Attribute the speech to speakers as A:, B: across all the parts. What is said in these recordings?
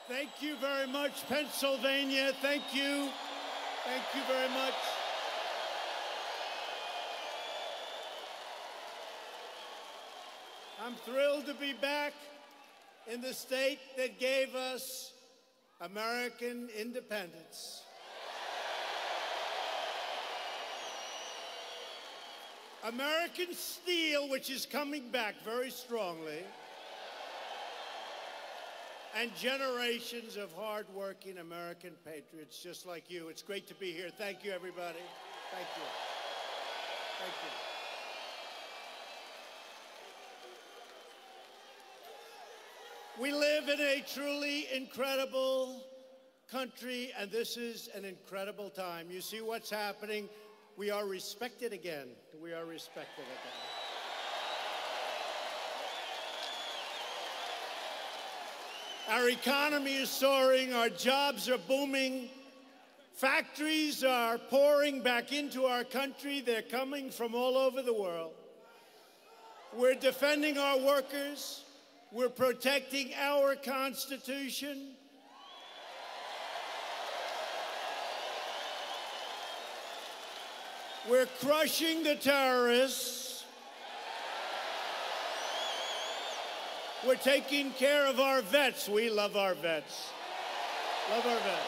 A: Thank you very much, Pennsylvania. Thank you. Thank you very much. I'm thrilled to be back in the state that gave us American independence. American steel, which is coming back very strongly, and generations of hard-working American patriots just like you. It's great to be here. Thank you, everybody. Thank you. Thank you. We live in a truly incredible country, and this is an incredible time. You see what's happening. We are respected again. We are respected again. Our economy is soaring. Our jobs are booming. Factories are pouring back into our country. They're coming from all over the world. We're defending our workers. We're protecting our Constitution. We're crushing the terrorists. We're taking care of our vets. We love our vets. Love our vets.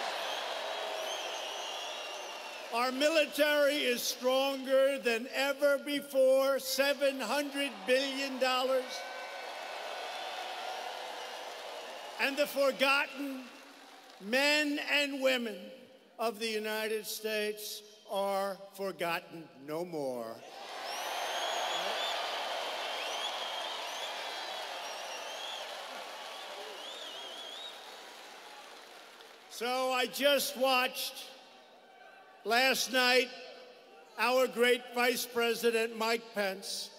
A: Our military is stronger than ever before, $700 billion. And the forgotten men and women of the United States are forgotten no more. So I just watched last night our great Vice President Mike Pence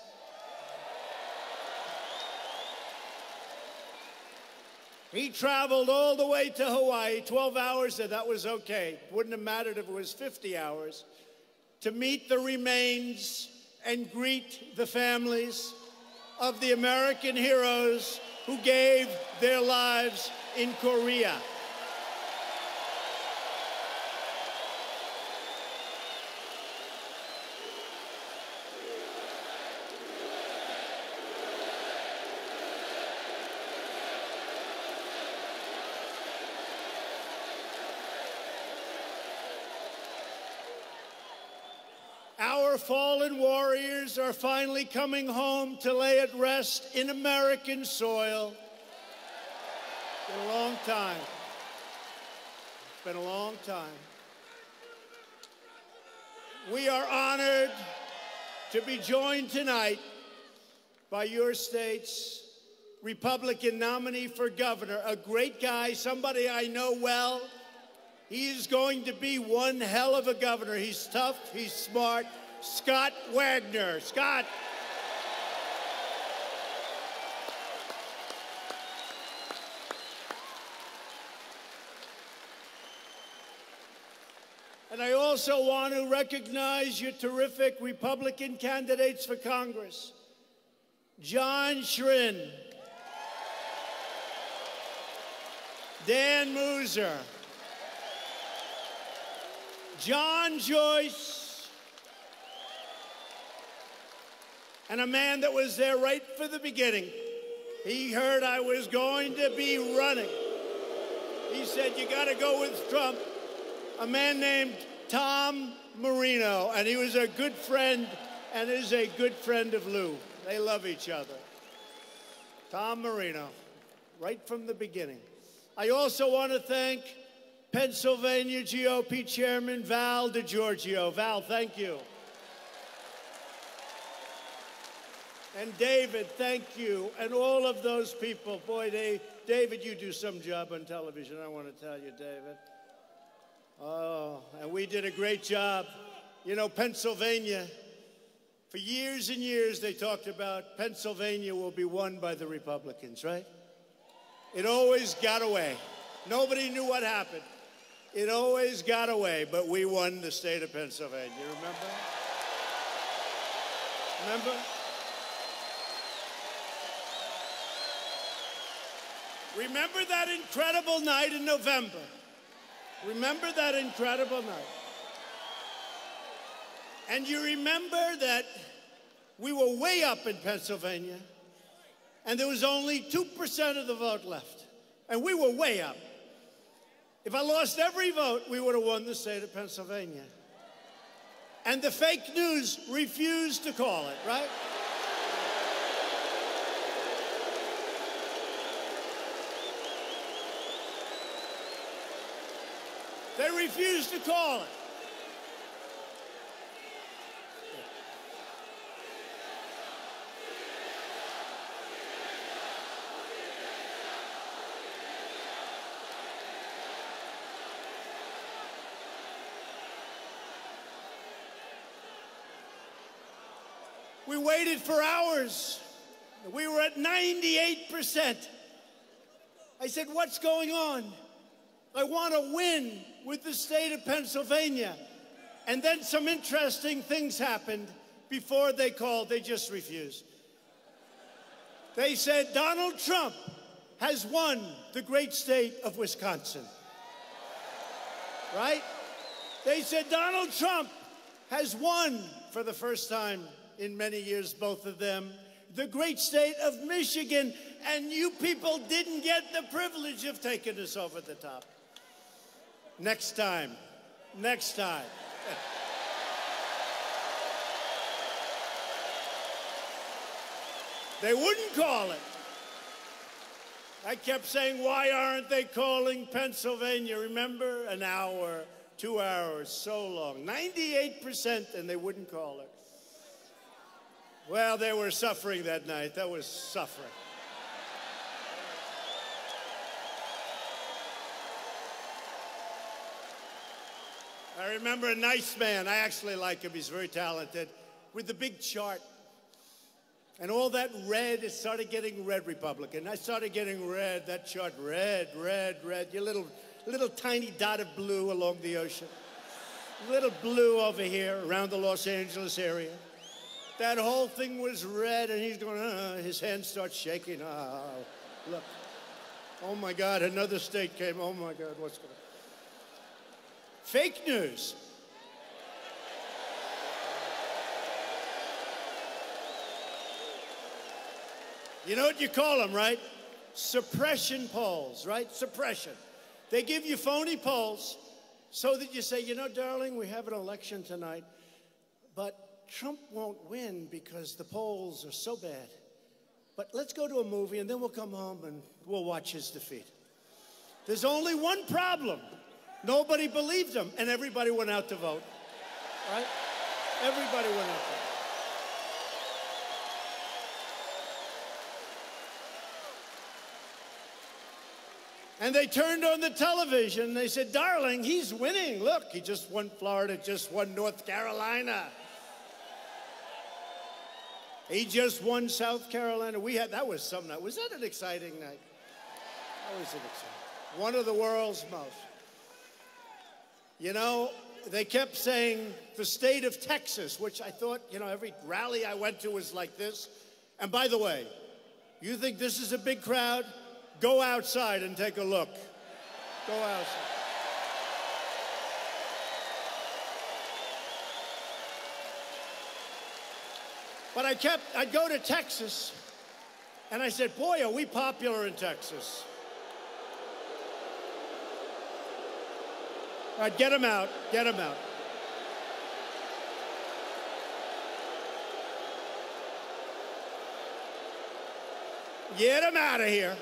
A: he traveled all the way to Hawaii, 12 hours, and that was okay. Wouldn't have mattered if it was 50 hours, to meet the remains and greet the families of the American heroes who gave their lives in Korea. Our fallen warriors are finally coming home to lay at rest in American soil. It's been a long time. It's been a long time. We are honored to be joined tonight by your state's Republican nominee for governor, a great guy, somebody I know well. He's going to be one hell of a governor. He's tough, he's smart. Scott Wagner. Scott. And I also want to recognize your terrific Republican candidates for Congress. John Schrin, Dan Mooser, John Joyce, and a man that was there right for the beginning. He heard I was going to be running. He said, you got to go with Trump. A man named Tom Marino, and he was a good friend and is a good friend of Lou. They love each other. Tom Marino, right from the beginning. I also want to thank Pennsylvania GOP Chairman Val DeGiorgio. Val, thank you. And David, thank you. And all of those people. Boy, David, you do some job on television, I want to tell you, David. Oh, and we did a great job. You know, Pennsylvania, for years and years, they talked about Pennsylvania will be won by the Republicans, right? It always got away. Nobody knew what happened. It always got away, but we won the state of Pennsylvania, remember? Remember? Remember that incredible night in November? Remember that incredible night? And you remember that we were way up in Pennsylvania, and there was only 2% of the vote left. And we were way up. If I lost every vote, we would have won the state of Pennsylvania. And the fake news refused to call it, right? They refused to call it. We waited for hours. We were at 98%. I said, what's going on? I want to win with the state of Pennsylvania. And then some interesting things happened before they called. They just refused. They said, Donald Trump has won the great state of Wisconsin. Right? They said, Donald Trump has won for the first time in many years, both of them, the great state of Michigan, and you people didn't get the privilege of taking us over the top. Next time. Next time. They wouldn't call it. I kept saying, why aren't they calling Pennsylvania? Remember? An hour, 2 hours, so long. 98%, and they wouldn't call it. Well, they were suffering that night. That was suffering. I remember a nice man. I actually like him. He's very talented. With the big chart. And all that red, it started getting red Republican. I started getting red, that chart, red, red, red. Your little tiny dot of blue along the ocean. Little blue over here around the Los Angeles area. That whole thing was red, and he's going, his hand starts shaking. Look. Oh, my God, another state came. Oh, my God, what's going on? Fake news. You know what you call them, right? Suppression polls, right? Suppression. They give you phony polls so that you say, you know, darling, we have an election tonight, but Trump won't win because the polls are so bad. But let's go to a movie, and then we'll come home and we'll watch his defeat. There's only one problem. Nobody believed him, and everybody went out to vote. Right? Everybody went out to vote. And they turned on the television, and they said, darling, he's winning. Look, he just won Florida, just won North Carolina. He just won South Carolina. That was some night. Was that an exciting night? That was an exciting. One of the world's most. You know, they kept saying the state of Texas, which I thought, you know, every rally I went to was like this. And by the way, you think this is a big crowd? Go outside and take a look. Go outside. But I'd go to Texas, and I said, boy, are we popular in Texas. All right, get him out, get him out. Get him out of here.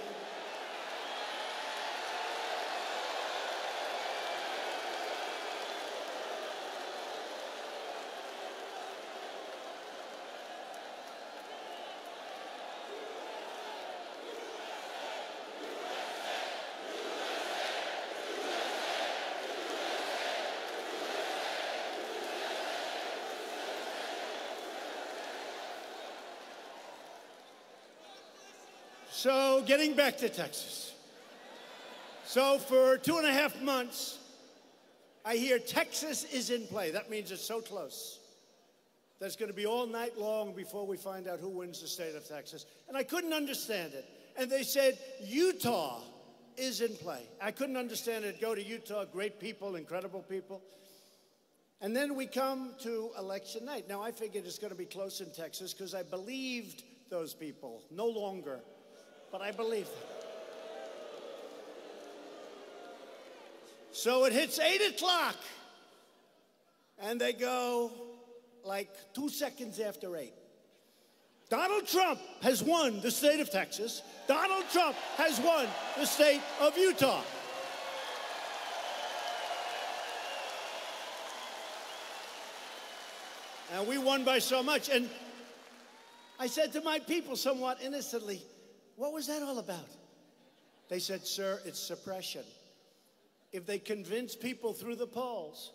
A: So, getting back to Texas. So, for 2.5 months, I hear Texas is in play. That means it's so close. That's going to be all night long before we find out who wins the state of Texas. And I couldn't understand it. and they said, Utah is in play. I couldn't understand it. Go to Utah, great people, incredible people. And then we come to election night. Now, I figured it's going to be close in Texas because I believed those people. No longer, but I believed them. So it hits 8 o'clock, and they go like 2 seconds after 8. Donald Trump has won the state of Texas. Donald Trump has won the state of Utah. And we won by so much. And I said to my people somewhat innocently, what was that all about? They said, sir, it's suppression. If they convince people through the polls,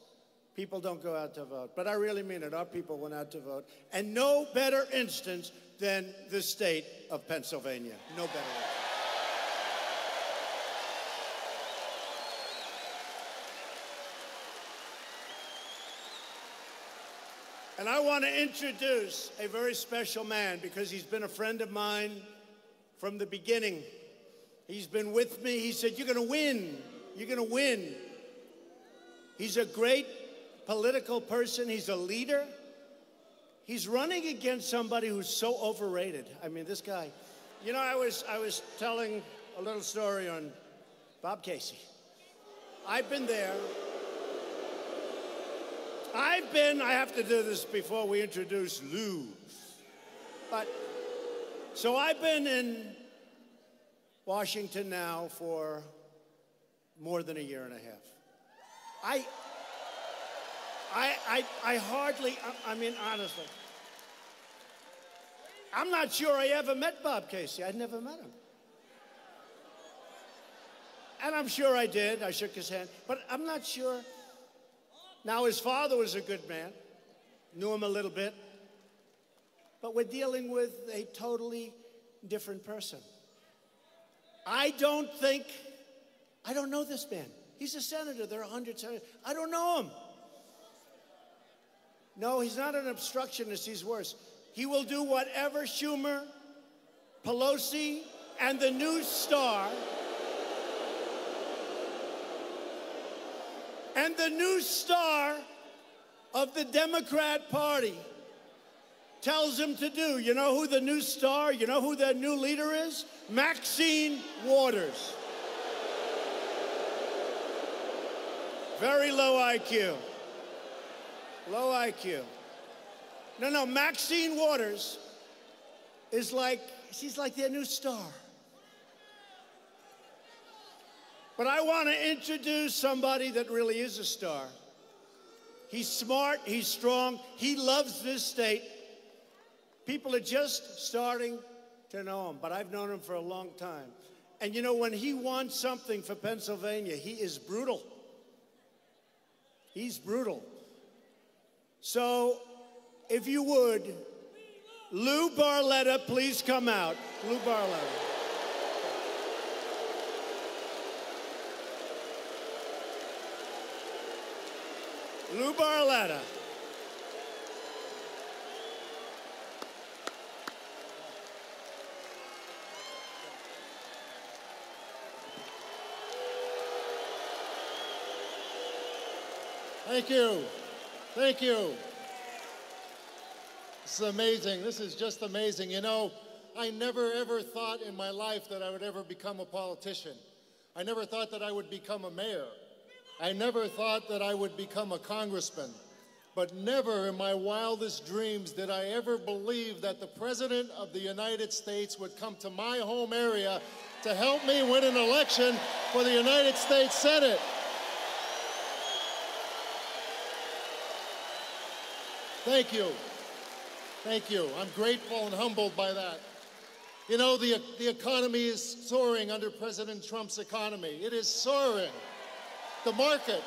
A: people don't go out to vote. But I really mean it. Our people went out to vote. And no better instance than the state of Pennsylvania. No better instance. And I want to introduce a very special man because he's been a friend of mine from the beginning. He's been with me. He said, you're going to win. You're going to win. He's a great political person. He's a leader. He's running against somebody who's so overrated. I mean, this guy. You know, I was telling a little story on Bob Casey. I've been there. I have to do this before we introduce Lou. So I've been in Washington now for more than a year and a half. I hardly, I mean, honestly, I'm not sure I ever met Bob Casey. I never met him. And I'm sure I did. I shook his hand. But I'm not sure. Now, his father was a good man. Knew him a little bit. But we're dealing with a totally different person. I don't know this man. He's a senator. There are 100 senators. I don't know him. No, he's not an obstructionist. He's worse. He will do whatever Schumer, Pelosi, and the new star of the Democrat Party tells him to do. You know who the new star, you know who their new leader is? Maxine Waters. Very low IQ. Low IQ. No, Maxine Waters is she's like their new star. But I want to introduce somebody that really is a star. He's smart, he's strong, he loves this state. People are just starting to know him, but I've known him for a long time. And you know, when he wants something for Pennsylvania, he is brutal. He's brutal. So, if you would, Lou Barletta, please come out. Lou Barletta. Lou Barletta.
B: Thank you. Thank you. This is amazing. This is just amazing. You know, I never ever thought in my life that I would ever become a politician. I never thought that I would become a mayor. I never thought that I would become a congressman. But never in my wildest dreams did I ever believe that the President of the United States would come to my home area to help me win an election for the United States Senate. Thank you. Thank you. I'm grateful and humbled by that. You know, the economy is soaring under President Trump's economy. It is soaring. The market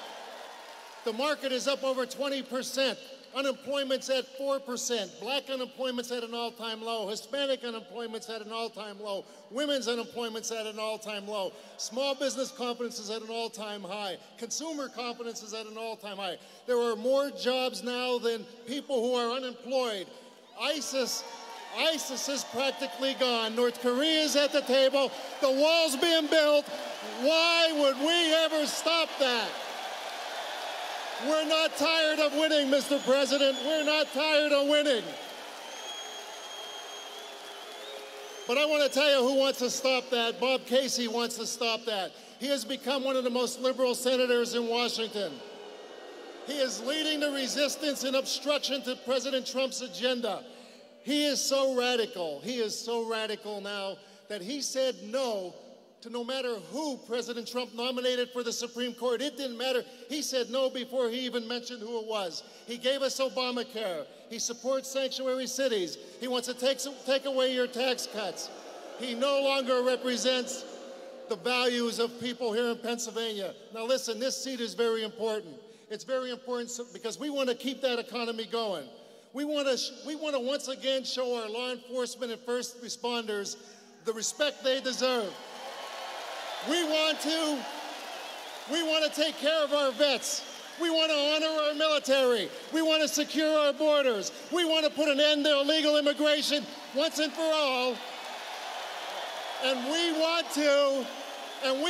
B: is up over 20%. Unemployment's at 4%. Black unemployment's at an all-time low. Hispanic unemployment's at an all-time low. Women's unemployment's at an all-time low. Small business confidence is at an all-time high. Consumer confidence is at an all-time high. There are more jobs now than people who are unemployed. ISIS ISIS is practically gone. North Korea is at the table. The wall's being built. Why would we ever stop that? We're not tired of winning, Mr. President. We're not tired of winning. But I want to tell you who wants to stop that. Bob Casey wants to stop that. He has become one of the most liberal senators in Washington. He is leading the resistance and obstruction to President Trump's agenda. He is so radical. He is so radical now that he said no to no matter who President Trump nominated for the Supreme Court. It didn't matter. He said no before he even mentioned who it was. He gave us Obamacare. He supports sanctuary cities. He wants to take away your tax cuts. He no longer represents the values of people here in Pennsylvania. Now listen, this seat is very important. It's very important because we want to keep that economy going. We want to once again show our law enforcement and first responders the respect they deserve. We want to take care of our vets. We want to honor our military. We want to secure our borders. We want to put an end to illegal immigration once and for all. And we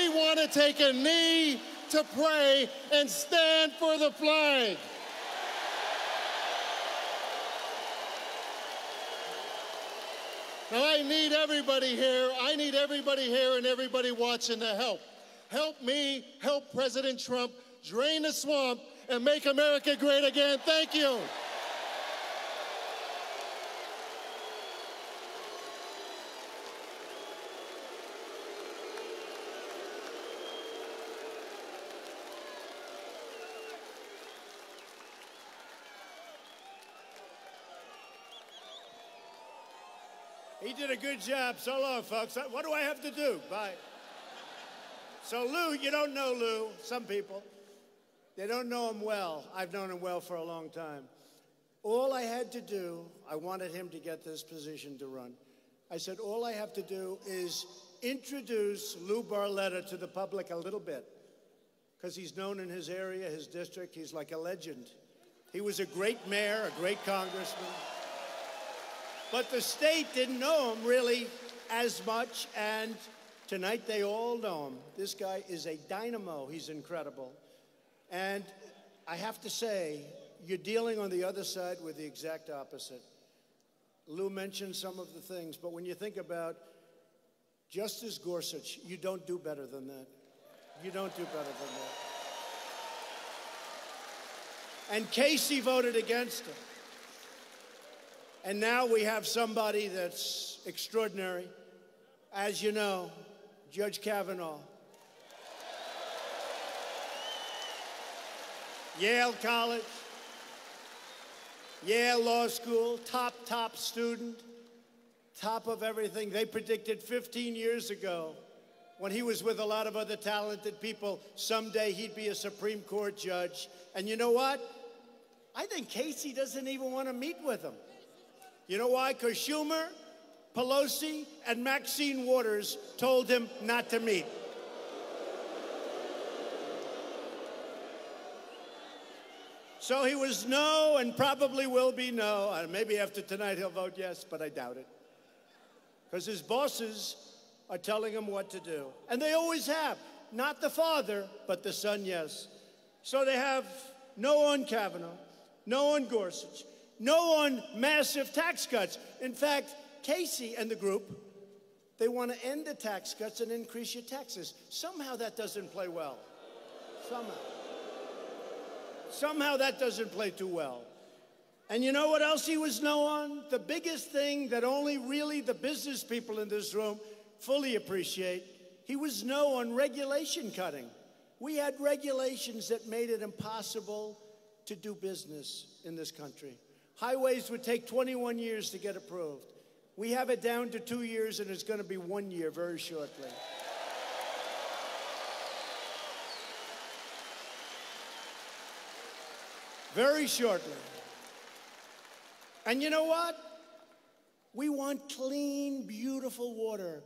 B: want to take a knee to pray and stand for the flag. Now I need everybody here and everybody watching to help. Help me, help President Trump drain the swamp and make America great again. Thank you.
A: He did a good job. So long, folks. What do I have to do? Bye. So Lou, you don't know Lou. Some people, they don't know him well. I've known him well for a long time. All I had to do, I wanted him to get this position to run. I said, all I have to do is introduce Lou Barletta to the public a little bit, because he's known in his area, his district. He's like a legend. He was a great mayor, a great congressman. But the state didn't know him really as much, and tonight they all know him. This guy is a dynamo. He's incredible. And I have to say, you're dealing on the other side with the exact opposite. Lou mentioned some of the things, but when you think about Justice Gorsuch, you don't do better than that. You don't do better than that. And Casey voted against him. And now we have somebody that's extraordinary. As you know, Judge Kavanaugh. Yale College, Yale Law School, top student, top of everything. They predicted 15 years ago, when he was with a lot of other talented people, someday he'd be a Supreme Court judge. And you know what? I think Casey doesn't even want to meet with him. You know why? Because Schumer, Pelosi, and Maxine Waters told him not to meet. So he was no, and probably will be no. Maybe after tonight he'll vote yes, but I doubt it. Because his bosses are telling him what to do. And they always have. Not the father, but the son, yes. So they have no on Kavanaugh, no on Gorsuch, no on massive tax cuts. In fact, Casey and the group, they want to end the tax cuts and increase your taxes. Somehow that doesn't play well. Somehow that doesn't play too well. And you know what else he was no on? The biggest thing that only really the business people in this room fully appreciate, he was no on regulation cutting. We had regulations that made it impossible to do business in this country. Highways would take 21 years to get approved. We have it down to 2 years, and it's going to be 1 year very shortly. Very shortly. And you know what? We want clean, beautiful water.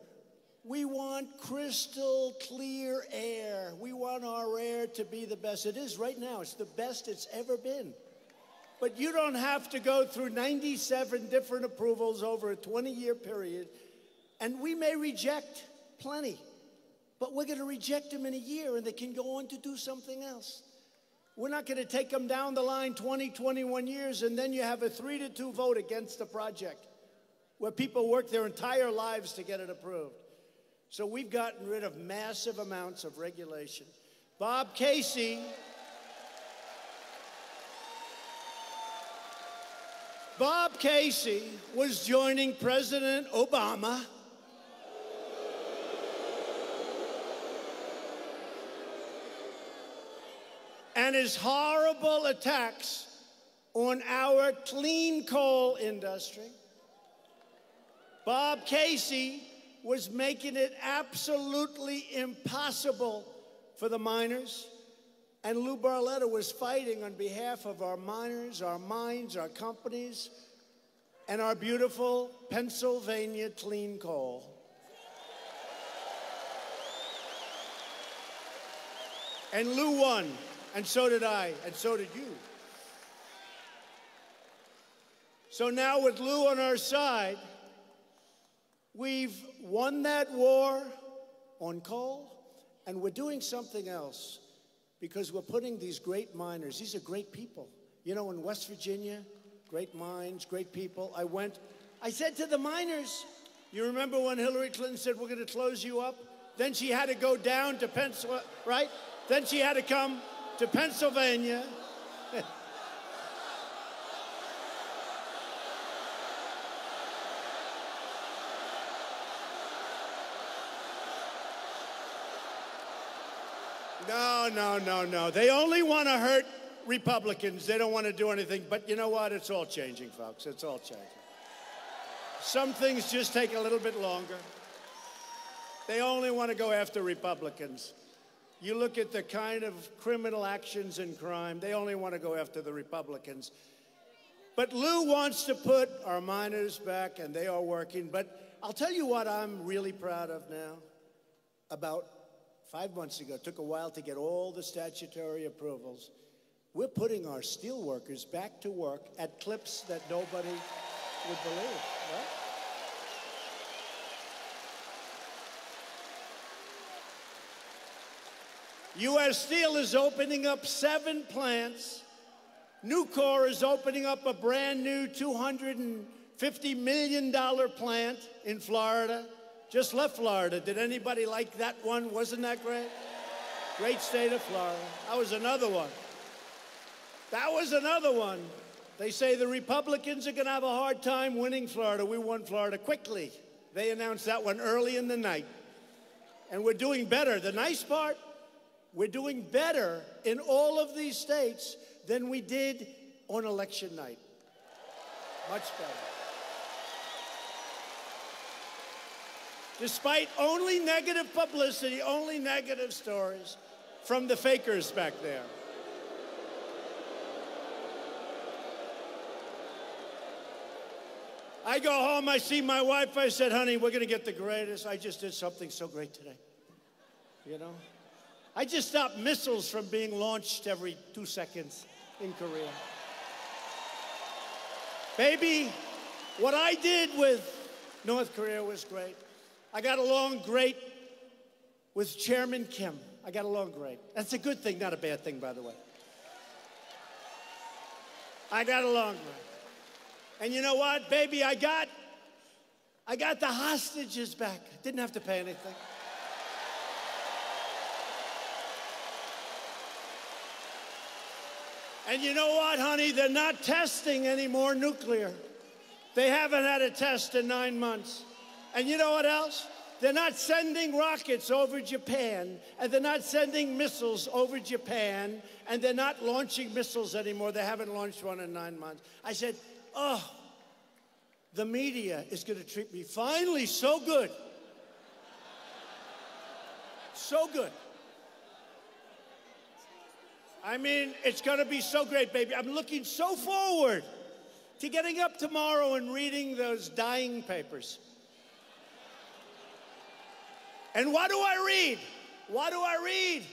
A: We want crystal clear air. We want our air to be the best. It is right now. It's the best it's ever been. But you don't have to go through 97 different approvals over a 20-year period. And we may reject plenty, but we're going to reject them in a year, and they can go on to do something else. We're not going to take them down the line 20, 21 years, and then you have a 3-2 vote against the project where people work their entire lives to get it approved. So we've gotten rid of massive amounts of regulation. Bob Casey was joining President Obama and his horrible attacks on our clean coal industry. Bob Casey was making it absolutely impossible for the miners, and Lou Barletta was fighting on behalf of our miners, our mines, our companies, and our beautiful Pennsylvania clean coal. And Lou won, and so did I, and so did you. So now with Lou on our side, we've won that war on coal, and we're doing something else because we're putting these great miners, these are great people. You know, in West Virginia, great mines, great people. I said to the miners, you remember when Hillary Clinton said, we're going to close you up? Then she had to go down to Pennsylvania, right? Then she had to come to Pennsylvania. No. They only want to hurt Republicans. They don't want to do anything. But you know what? It's all changing, folks. It's all changing. Some things just take a little bit longer. They only want to go after Republicans. You look at the kind of criminal actions and crime, they only want to go after the Republicans. But Lou wants to put our miners back, and they are working. But I'll tell you what I'm really proud of now. About 5 months ago, it took a while to get all the statutory approvals. We're putting our steel workers back to work at clips that nobody would believe, right? U.S. Steel is opening up 7 plants. Nucor is opening up a brand new $250 million plant in Florida. Just left Florida. Did anybody like that one? Wasn't that great? Great state of Florida. That was another one. They say the Republicans are going to have a hard time winning Florida. We won Florida quickly. They announced that one early in the night. And we're doing better. The nice part, we're doing better in all of these states than we did on election night. Much better. Despite only negative publicity, only negative stories from the fakers back there. I go home, I see my wife, I said, honey, we're going to get the greatest. I just did something so great today. You know? I just stopped missiles from being launched every 2 seconds in Korea. Baby, what I did with North Korea was great. I got along great with Chairman Kim. I got along great. That's a good thing, not a bad thing, by the way. I got along great. And you know what, baby, I got the hostages back. Didn't have to pay anything. And you know what, honey? They're not testing anymore nuclear. They haven't had a test in 9 months. And you know what else? They're not sending rockets over Japan, and they're not sending missiles over Japan, and they're not launching missiles anymore. They haven't launched one in 9 months. I said, oh, the media is going to treat me finally so good. So good. I mean, it's going to be so great, baby. I'm looking so forward to getting up tomorrow and reading those dying papers. And what do I read? What do I read?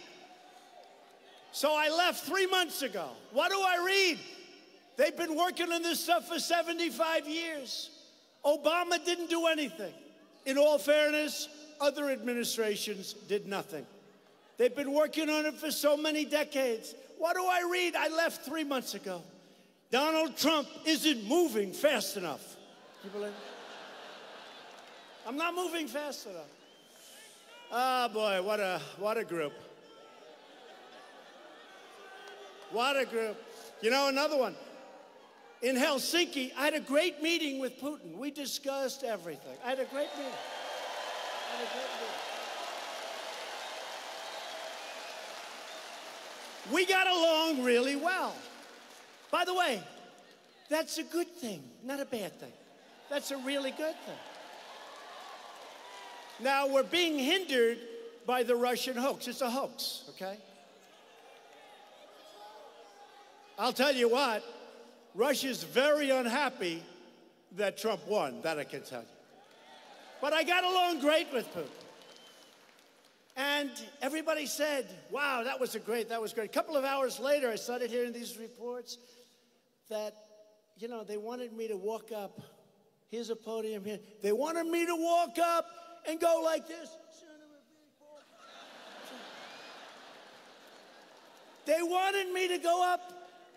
A: So I left 3 months ago. What do I read? They've been working on this stuff for 75 years. Obama didn't do anything. In all fairness, other administrations did nothing. They've been working on it for so many decades. What do I read? I left 3 months ago. Donald Trump isn't moving fast enough. You believe it? I'm not moving fast enough. Oh, boy, what a group. What a group. You know, another one. In Helsinki, I had a great meeting with Putin. We discussed everything. I had a great meeting. We got along really well. By the way, that's a good thing, not a bad thing. That's a really good thing. Now, we're being hindered by the Russian hoax. It's a hoax, okay? I'll tell you what, Russia's very unhappy that Trump won, that I can tell you. But I got along great with Putin. And everybody said, wow, that was great. A couple of hours later, I started hearing these reports that, you know, they wanted me to walk up. Here's a podium here. They wanted me to walk up and go like this. They wanted me to go up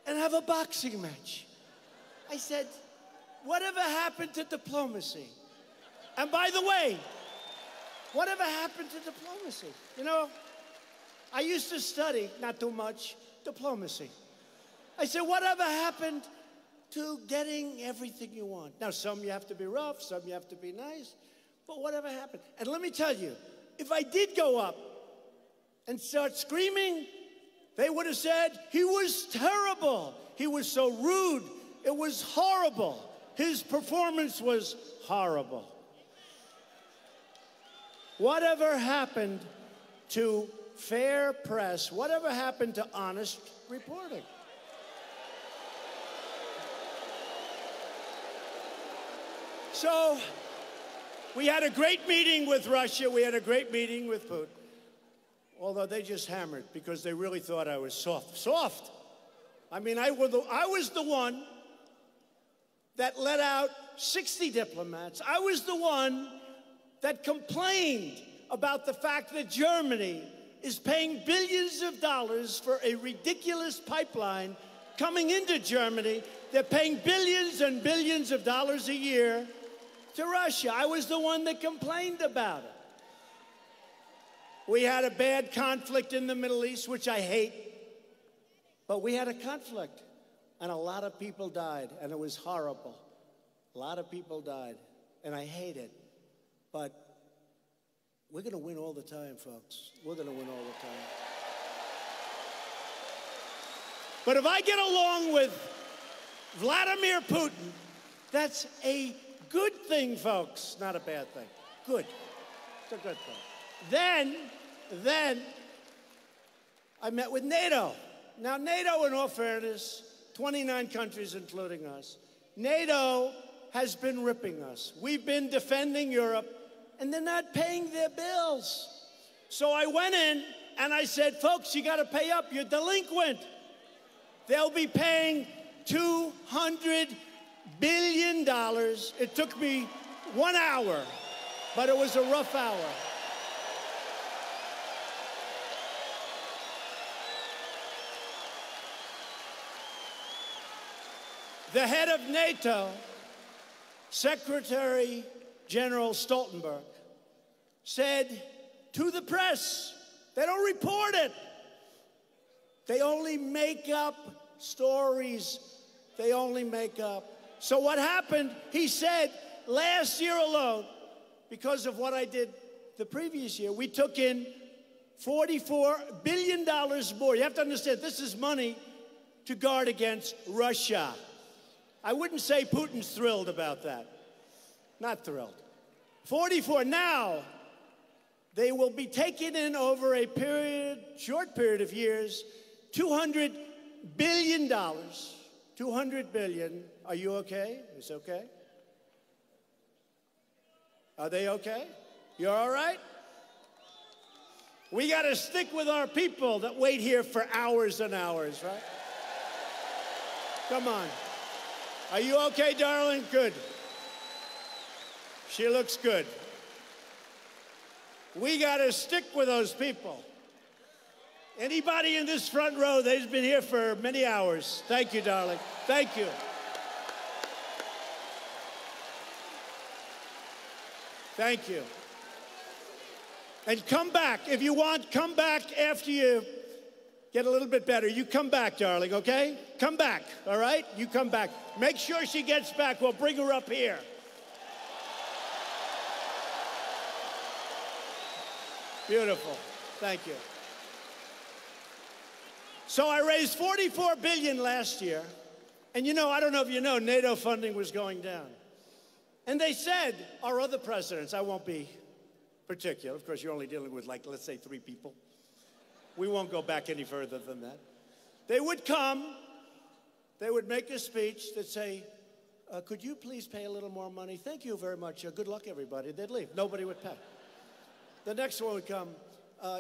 A: and have a boxing match. I said, whatever happened to diplomacy? And by the way, whatever happened to diplomacy? You know, I used to study, not too much, diplomacy. I said, whatever happened to getting everything you want? Now, some you have to be rough, some you have to be nice, but whatever happened? And let me tell you, if I did go up and start screaming, they would have said, he was terrible. He was so rude. It was horrible. His performance was horrible. Whatever happened to fair press? Whatever happened to honest reporting? So we had a great meeting with Russia. We had a great meeting with Putin. Although they just hammered because they really thought I was soft. Soft. I mean, I was the one that let out 60 diplomats. I was the one that complained about the fact that Germany is paying billions of dollars for a ridiculous pipeline coming into Germany. They're paying billions and billions of dollars a year to Russia. I was the one that complained about it. We had a bad conflict in the Middle East, which I hate, but we had a conflict, and a lot of people died, and it was horrible. A lot of people died, and I hate it, but we're going to win all the time, folks. We're going to win all the time. But if I get along with Vladimir Putin, that's a good thing, folks, not a bad thing. Good. It's a good thing. Then I met with NATO. Now, NATO, in all fairness, 29 countries, including us, NATO has been ripping us. We've been defending Europe, and they're not paying their bills. So I went in and I said, folks, you got to pay up. You're delinquent. They'll be paying $200 billion. It took me 1 hour, but it was a rough hour. The head of NATO, Secretary General Stoltenberg, said to the press, they don't report it. They only make up stories. They only make up. So what happened, he said, last year alone, because of what I did the previous year, we took in $44 billion more. You have to understand, this is money to guard against Russia. I wouldn't say Putin's thrilled about that. Not thrilled. 44. Now, they will be taking in over a short period of years, $200 billion. $200 billion. Are you okay? Is it okay? Are they okay? You're all right? We got to stick with our people that wait here for hours and hours, right? Come on. Are you okay, darling? Good. She looks good. We got to stick with those people. Anybody in this front row, they've been here for many hours. Thank you, darling. Thank you. Thank you. And come back. If you want, come back after you get a little bit better. You come back, darling, okay? Come back, all right? You come back. Make sure she gets back. We'll bring her up here. Beautiful. Thank you. So I raised $44 billion last year. And you know, I don't know if you know, NATO funding was going down. And they said, our other presidents, I won't be particular. Of course, you're only dealing with, like, let's say 3 people. We won't go back any further than that. They would come, they would make a speech that say, could you please pay a little more money? Thank you very much. Good luck, everybody. They'd leave. Nobody would pay. The next one would come,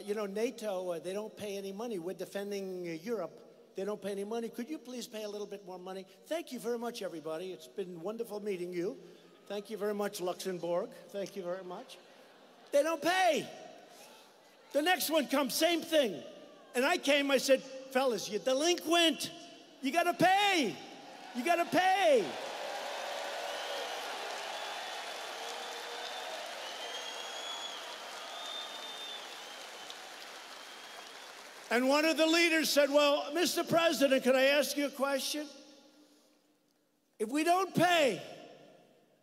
A: you know, NATO, they don't pay any money. We're defending Europe. They don't pay any money. Could you please pay a little bit more money? Thank you very much, everybody. It's been wonderful meeting you. Thank you very much, Luxembourg. Thank you very much. They don't pay. The next one comes, same thing. And I came, I said, fellas, you're delinquent. You got to pay. You got to pay. And one of the leaders said, well, Mr. President, could I ask you a question? If we don't pay,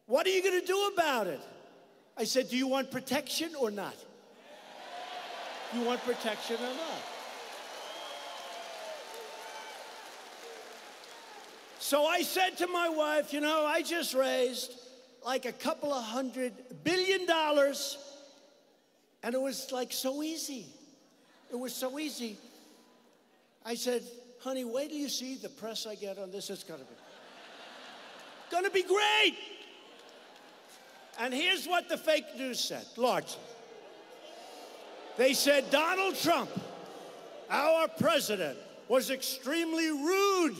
A: what are you going to do about it? I said, do you want protection or not? You want protection or not? So I said to my wife, you know, I just raised like a couple of $100 billion, and it was like so easy. It was so easy. I said, honey, wait till you see the press I get on this. It's gonna be great. And here's what the fake news said, largely. They said Donald Trump, our president, was extremely rude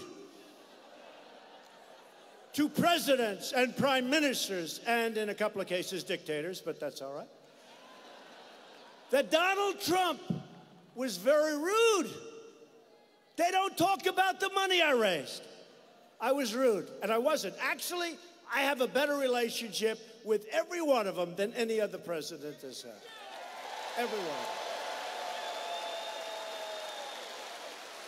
A: to presidents and prime ministers, and in a couple of cases, dictators, but that's all right. That Donald Trump was very rude. They don't talk about the money I raised. I was rude, and I wasn't. Actually, I have a better relationship with every one of them than any other president has had. Every one of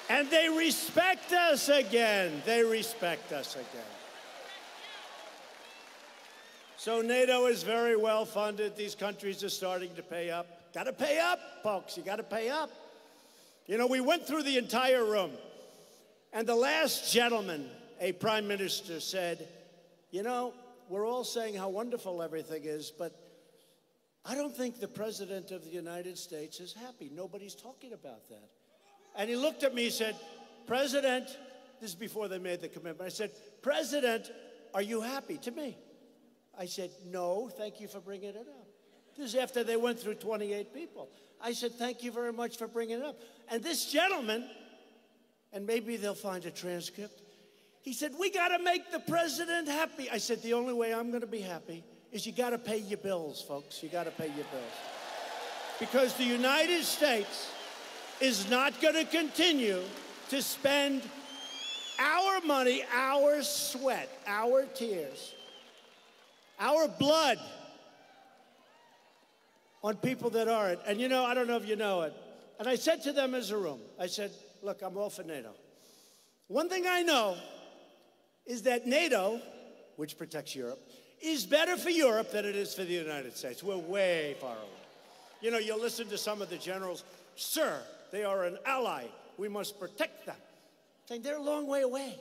A: them. And they respect us again. They respect us again. So NATO is very well funded. These countries are starting to pay up. Got to pay up, folks. You got to pay up. You know, we went through the entire room, and the last gentleman, a prime minister, said, you know, we're all saying how wonderful everything is, but I don't think the president of the United States is happy. Nobody's talking about that. And he looked at me and said, President, this is before they made the commitment. I said, President, are you happy? To me. I said, no, thank you for bringing it up. This is after they went through 28 people. I said, thank you very much for bringing it up. And this gentleman, and maybe they'll find a transcript, he said, we got to make the president happy. I said, the only way I'm going to be happy is you got to pay your bills, folks. You got to pay your bills. Because the United States is not going to continue to spend our money, our sweat, our tears, our blood on people that aren't. And you know, I don't know if you know it. And I said to them as a room, I said, look, I'm all for NATO. One thing I know is that NATO, which protects Europe, is better for Europe than it is for the United States. We're way far away. You know, you'll listen to some of the generals, sir, they are an ally. We must protect them. Saying they're a long way away.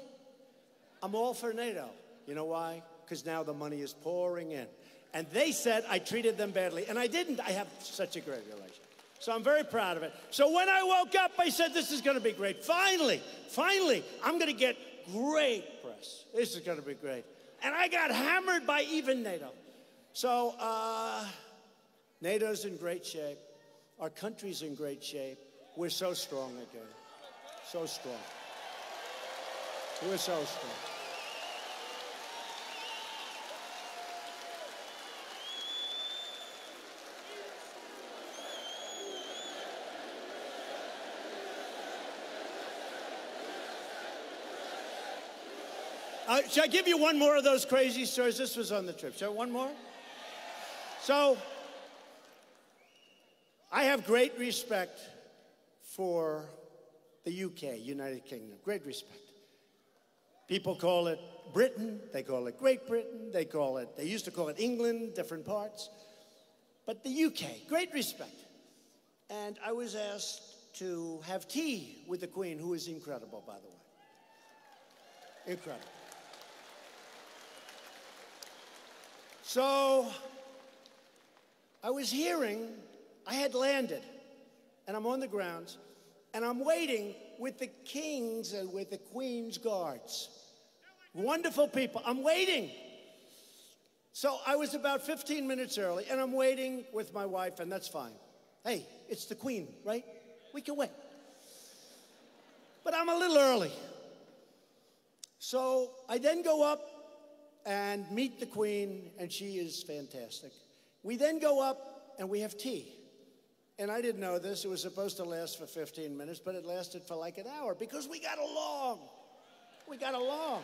A: I'm all for NATO. You know why? Because now the money is pouring in. And they said I treated them badly. And I didn't. I have such a great relation. So I'm very proud of it. So when I woke up, I said, this is going to be great. Finally, I'm going to get great press. This is going to be great. And I got hammered by even NATO. So NATO's in great shape. Our country's in great shape. We're so strong again. So strong. We're so strong. Should I give you one more of those crazy stories? This was on the trip. So one more? So I have great respect for the UK, United Kingdom. Great respect. People call it Britain. They call it Great Britain. They used to call it England, different parts. But the UK, great respect. And I was asked to have tea with the Queen, who is incredible, by the way. Incredible. So I was hearing, I had landed, and I'm on the grounds, and I'm waiting with the King's and with the Queen's guards. Wonderful people. I'm waiting. So I was about 15 minutes early, and I'm waiting with my wife, and that's fine. Hey, it's the Queen, right? We can wait. But I'm a little early. So I then go up and meet the Queen, and she is fantastic. We then go up and we have tea. And I didn't know this. It was supposed to last for 15 minutes, but it lasted for like an hour because we got along. We got along.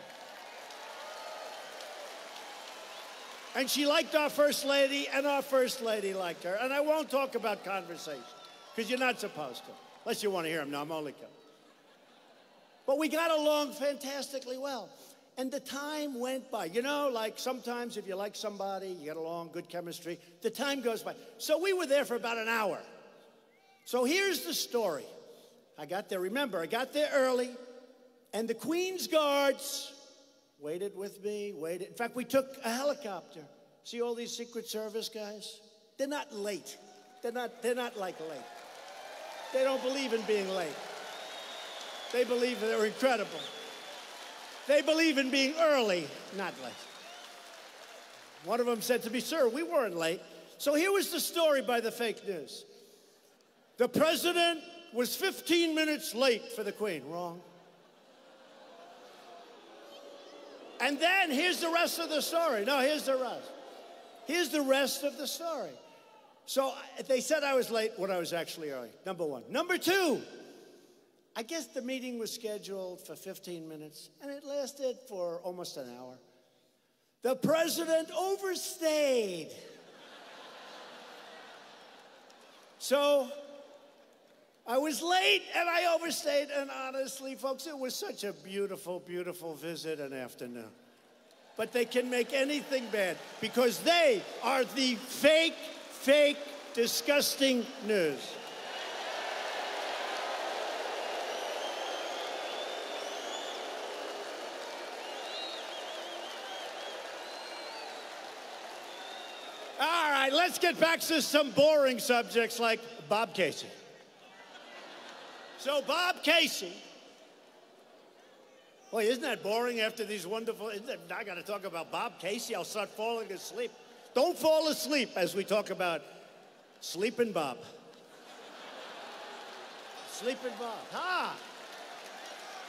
A: And she liked our First Lady, and our First Lady liked her. And I won't talk about conversation because you're not supposed to, unless you want to hear them. No, I'm only kidding. But we got along fantastically well. And the time went by. You know, like sometimes if you like somebody, you get along, good chemistry, the time goes by. So we were there for about an hour. So here's the story. I got there, remember, I got there early, and the Queen's guards waited with me, waited. In fact, we took a helicopter. See all these Secret Service guys? They're not late. They're not like late. They don't believe in being late. They believe they're incredible. They believe in being early, not late. One of them said to me, sir, we weren't late. So here was the story by the fake news. The president was 15 minutes late for the Queen. Wrong. And then here's the rest of the story. No, here's the rest. Here's the rest of the story. So they said I was late when I was actually early, number one. Number two, I guess the meeting was scheduled for 15 minutes, and it lasted for almost an hour. The president overstayed. So I was late, and I overstayed, and honestly, folks, it was such a beautiful, beautiful visit and afternoon. But they can make anything bad because they are the fake, disgusting news. All right, let's get back to some boring subjects like Bob Casey. So Bob Casey, boy, isn't that boring after these wonderful, I got to talk about Bob Casey, I'll start falling asleep. Don't fall asleep as we talk about Sleepin' Bob. Sleepin' Bob, ha!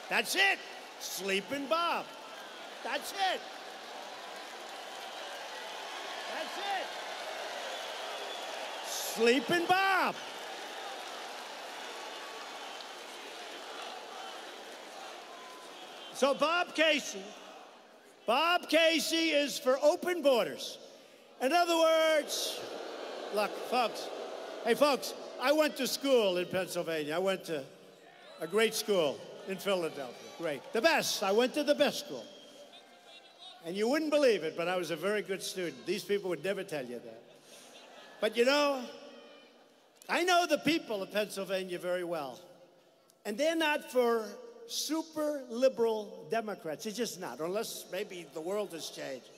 A: That's it, Sleepin' Bob. That's it. That's it. Sleepin' Bob. So Bob Casey is for open borders. In other words, look, folks, hey, folks, I went to school in Pennsylvania. I went to a great school in Philadelphia. Great. The best. I went to the best school. And you wouldn't believe it, but I was a very good student. These people would never tell you that. But you know, I know the people of Pennsylvania very well. And they're not for super liberal Democrats. It's just not, unless maybe the world has changed.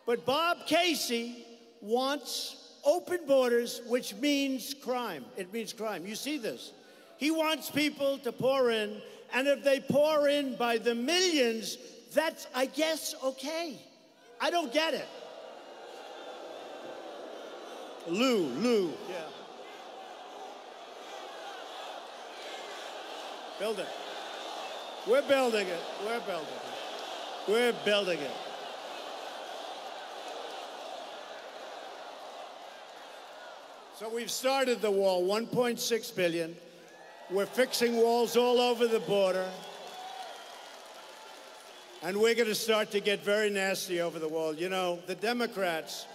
A: But Bob Casey wants open borders, which means crime. It means crime. You see this. He wants people to pour in, and if they pour in by the millions, that's, I guess, okay. I don't get it. Lou. Yeah. Build it. We're building it. We're building it. We're building it. So we've started the wall, 1.6 billion. We're fixing walls all over the border. And we're going to start to get very nasty over the wall. You know, the Democrats,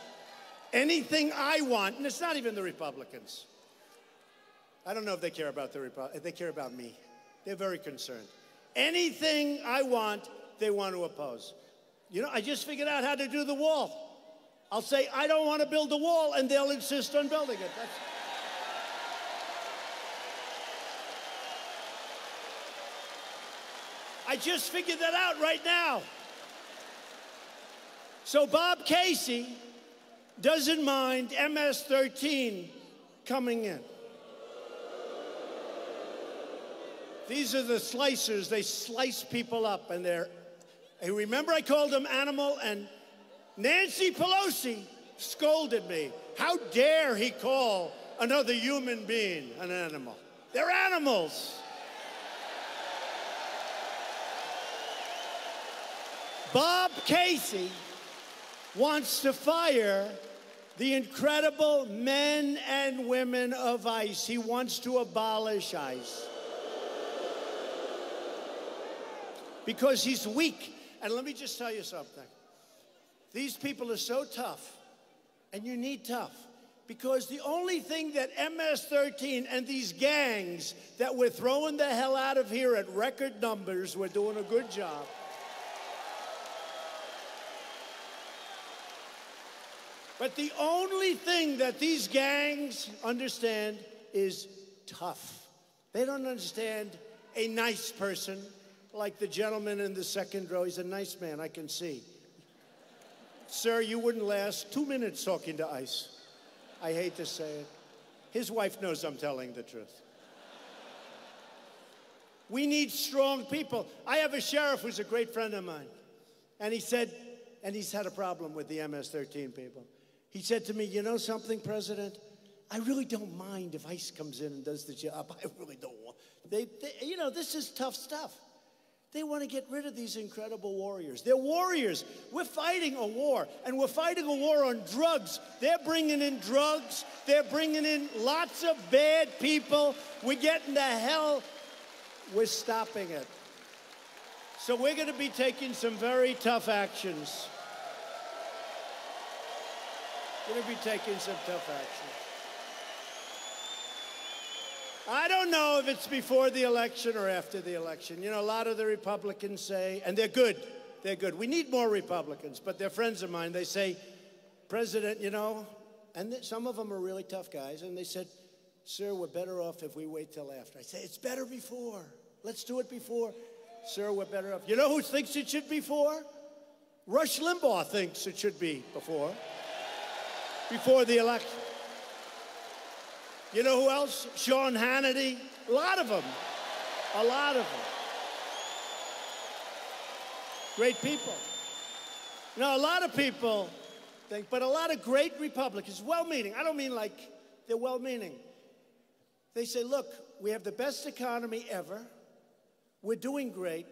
A: anything I want, and it's not even the Republicans. I don't know if they care about the Republicans. They care about me. They're very concerned. Anything I want, they want to oppose. You know, I just figured out how to do the wall. I'll say, I don't want to build a wall, and they'll insist on building it. I just figured that out right now. So Bob Casey doesn't mind MS-13 coming in. These are the slicers. They slice people up, and they're... Hey, remember I called them animal, and Nancy Pelosi scolded me. How dare he call another human being an animal? They're animals. Bob Casey wants to fire the incredible men and women of ICE. He wants to abolish ICE. Because he's weak. And let me just tell you something. These people are so tough, and you need tough, because the only thing that MS-13 and these gangs that we're throwing the hell out of here at record numbers, we're doing a good job. But the only thing that these gangs understand is tough. They don't understand a nice person, like the gentleman in the second row. He's a nice man, I can see. Sir, you wouldn't last 2 minutes talking to ICE. I hate to say it. His wife knows I'm telling the truth. We need strong people. I have a sheriff who's a great friend of mine. And he said, and he's had a problem with the MS-13 people. He said to me, you know something, President? I really don't mind if ICE comes in and does the job. I really don't want. You know, this is tough stuff. They want to get rid of these incredible warriors. They're warriors. We're fighting a war, and we're fighting a war on drugs. They're bringing in drugs. They're bringing in lots of bad people. We're getting the hell. We're stopping it. So we're going to be taking some very tough actions. We're going to be taking some tough actions. I don't know if it's before the election or after the election. You know, a lot of the Republicans say, and they're good, we need more Republicans, but they're friends of mine. They say, President, you know, and some of them are really tough guys, and they said, sir, we're better off if we wait till after. I say, it's better before. Let's do it before. Sir, we're better off. You know who thinks it should be before? Rush Limbaugh thinks it should be before the election. You know who else? Sean Hannity. A lot of them. A lot of them. Great people. Now, a lot of people think, but a lot of great Republicans, well-meaning. I don't mean like they're well-meaning. They say, look, we have the best economy ever. We're doing great.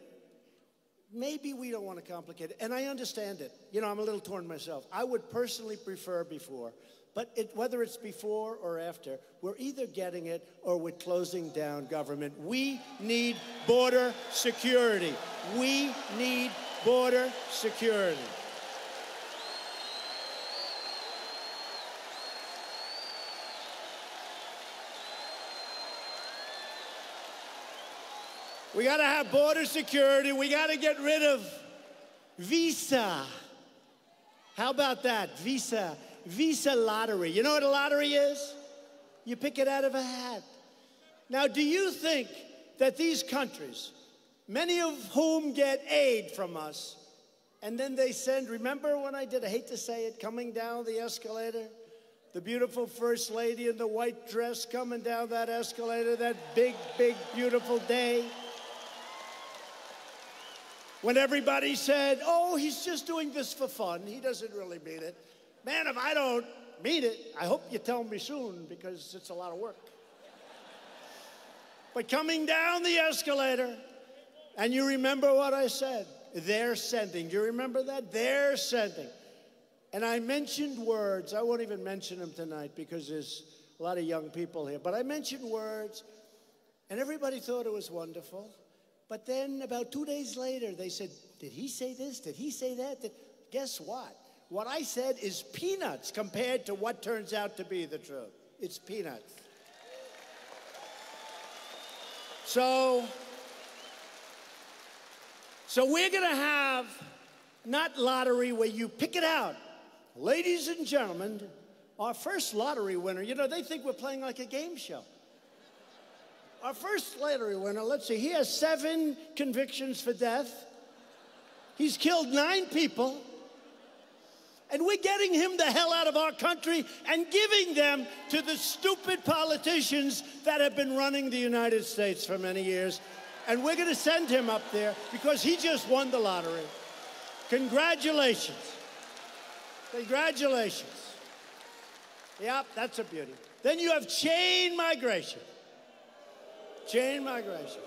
A: Maybe we don't want to complicate it. And I understand it. You know, I'm a little torn myself. I would personally prefer before. But whether it's before or after, we're either getting it or we're closing down government. We need border security. We need border security. We got to have border security. We got to get rid of Visa. How about that? Visa. Visa lottery. You know what a lottery is? You pick it out of a hat. Now, do you think that these countries, many of whom get aid from us, and then they send, remember when I hate to say it, coming down the escalator? The beautiful First Lady in the white dress coming down that escalator, that big, big, beautiful day. When everybody said, oh, he's just doing this for fun. He doesn't really mean it. Man, if I don't mean it, I hope you tell me soon, because it's a lot of work. But coming down the escalator, and you remember what I said, they're sending. Do you remember that? They're sending. And I mentioned words. I won't even mention them tonight because there's a lot of young people here. But I mentioned words, and everybody thought it was wonderful. But then about 2 days later, they said, did he say this? Did he say that? Guess what? What I said is peanuts compared to what turns out to be the truth. It's peanuts. So we're going to have not lottery where you pick it out. Ladies and gentlemen, our first lottery winner, you know, they think we're playing like a game show. Our first lottery winner, let's see, he has 7 convictions for death. He's killed 9 people. And we're getting him the hell out of our country and giving them to the stupid politicians that have been running the United States for many years. And we're going to send him up there because he just won the lottery. Congratulations. Congratulations. Yep, that's a beauty. Then you have chain migration. Chain migration.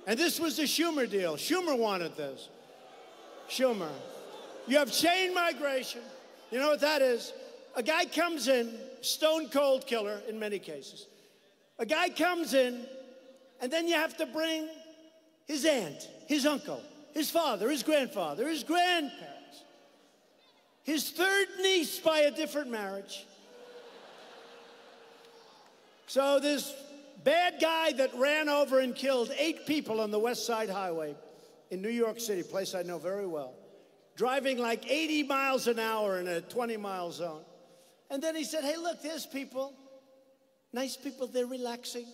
A: And this was the Schumer deal. Schumer wanted this. Schumer. You have chain migration. You know what that is? A guy comes in, stone cold killer in many cases. A guy comes in, and then you have to bring his aunt, his uncle, his father, his grandfather, his grandparents, his third niece by a different marriage. So this bad guy that ran over and killed 8 people on the West Side Highway in New York City, a place I know very well, driving like 80 miles an hour in a 20-mile zone. And then he said, hey, look, there's people, nice people, they're relaxing.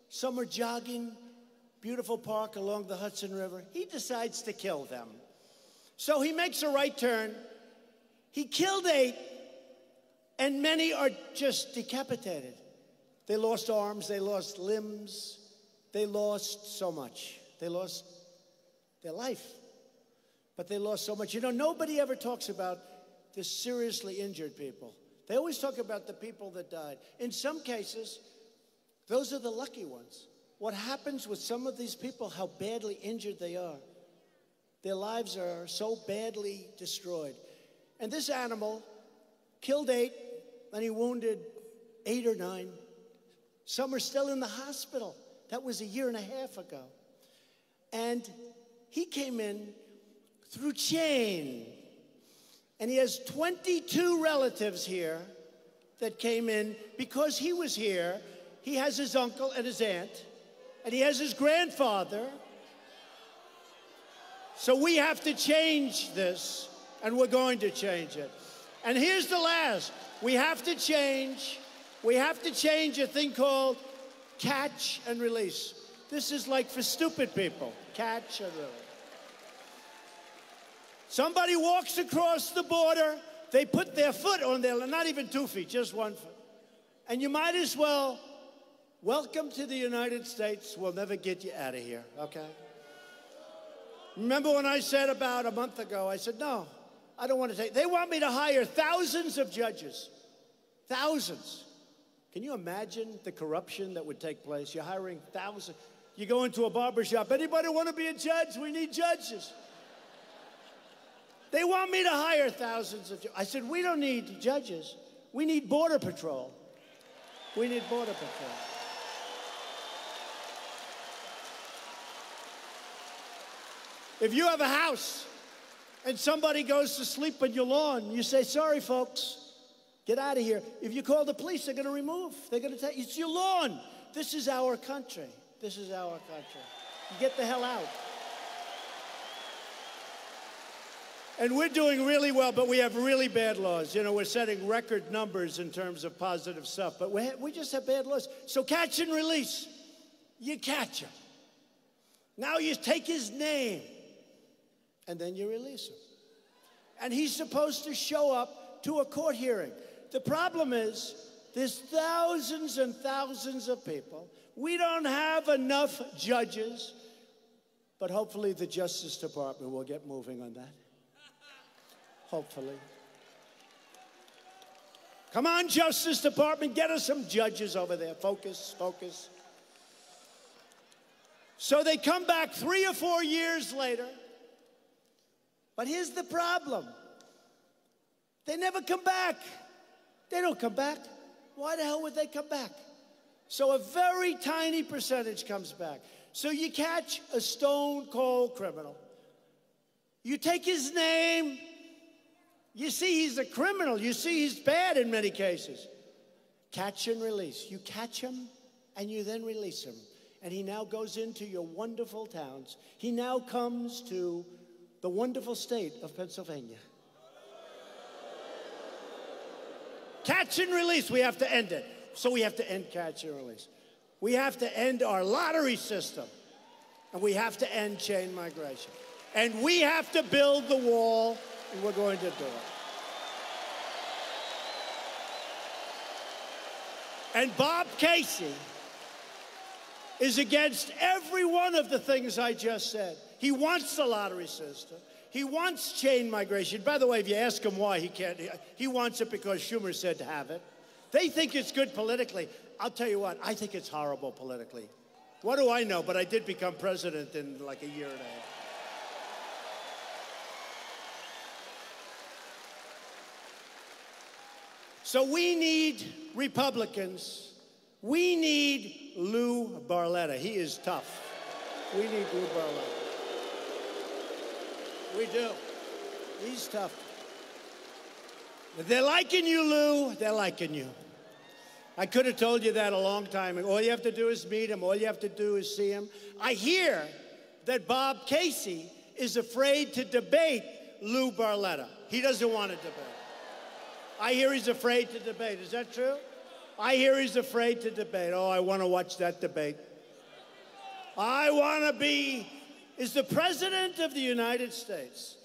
A: Some are jogging, beautiful park along the Hudson River. He decides to kill them. So he makes a right turn. He killed 8, and many are just decapitated. They lost arms, they lost limbs, they lost so much. They lost their life. But they lost so much. You know, nobody ever talks about the seriously injured people. They always talk about the people that died. In some cases, those are the lucky ones. What happens with some of these people, how badly injured they are. Their lives are so badly destroyed. And this animal killed 8, and he wounded 8 or 9. Some are still in the hospital. That was a year and a half ago. And he came in through chain. And he has 22 relatives here that came in because he was here. He has his uncle and his aunt, and he has his grandfather. So we have to change this, and we're going to change it. And here's the last. We have to change a thing called catch and release. This is like for stupid people. Catch and release. Somebody walks across the border, they put their foot on their, not even 2 feet, just 1 foot. And you might as well, welcome to the United States, we'll never get you out of here, okay? Remember when I said about a month ago, I said, no, I don't want to take, they want me to hire thousands of judges, thousands. Can you imagine the corruption that would take place? You're hiring thousands. You go into a barbershop, anybody want to be a judge? We need judges. They want me to hire thousands of judges. I said, we don't need judges. We need Border Patrol. We need Border Patrol. If you have a house and somebody goes to sleep on your lawn, you say, sorry, folks, get out of here. If you call the police, they're going to remove. They're going to tell you, it's your lawn. This is our country. This is our country. You get the hell out. And we're doing really well, but we have really bad laws. You know, we're setting record numbers in terms of positive stuff, but we just have bad laws. So catch and release. You catch him. Now you take his name, and then you release him. And he's supposed to show up to a court hearing. The problem is there's thousands and thousands of people. We don't have enough judges, but hopefully the Justice Department will get moving on that. Hopefully. Come on, Justice Department, get us some judges over there. Focus, focus. So they come back 3 or 4 years later. But here's the problem. They never come back. They don't come back. Why the hell would they come back? So a very tiny percentage comes back. So you catch a stone-cold criminal. You take his name. You see he's a criminal. You see he's bad in many cases. Catch and release. You catch him, and you then release him. And he now goes into your wonderful towns. He now comes to the wonderful state of Pennsylvania. Catch and release, we have to end it. So we have to end catch and release. We have to end our lottery system. And we have to end chain migration. And we have to build the wall, and we're going to do it. And Bob Casey is against every one of the things I just said. He wants the lottery system. He wants chain migration. By the way, if you ask him why, he can't. He wants it because Schumer said to have it. They think it's good politically. I'll tell you what, I think it's horrible politically. What do I know? But I did become president in like a year and a half. So we need Republicans. We need Lou Barletta. He is tough. We need Lou Barletta. We do. He's tough. If they're liking you, Lou, they're liking you. I could have told you that a long time ago. All you have to do is meet him. All you have to do is see him. I hear that Bob Casey is afraid to debate Lou Barletta. He doesn't want to debate. I hear he's afraid to debate. Is that true? I hear he's afraid to debate. Oh, I want to watch that debate. I want to be... Is the President of the United States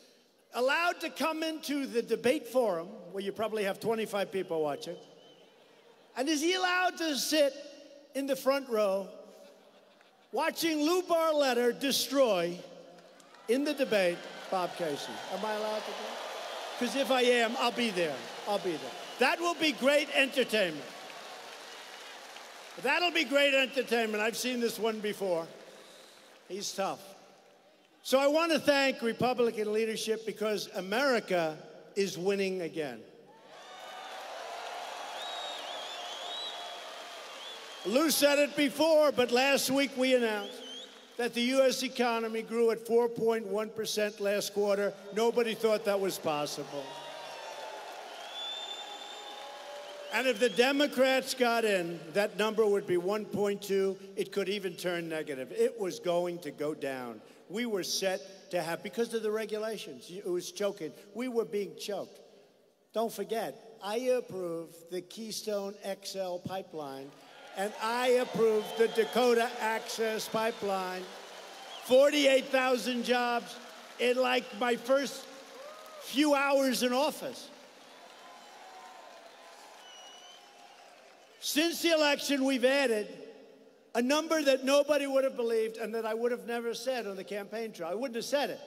A: allowed to come into the debate forum, where you probably have 25 people watching, and is he allowed to sit in the front row watching Lou Barletta destroy, in the debate, Bob Casey? Am I allowed to do that? Because if I am, I'll be there. I'll be there. That will be great entertainment. That'll be great entertainment. I've seen this one before. He's tough. So I want to thank Republican leadership because America is winning again. Lou said it before, but last week we announced that the U.S. economy grew at 4.1% last quarter. Nobody thought that was possible. And if the Democrats got in, that number would be 1.2. It could even turn negative. It was going to go down. We were set to have, because of the regulations, it was choking. We were being choked. Don't forget, I approved the Keystone XL pipeline, and I approved the Dakota Access Pipeline. 48,000 jobs in like my first few hours in office. Since the election, we've added a number that nobody would have believed and that I would have never said on the campaign trail. I wouldn't have said it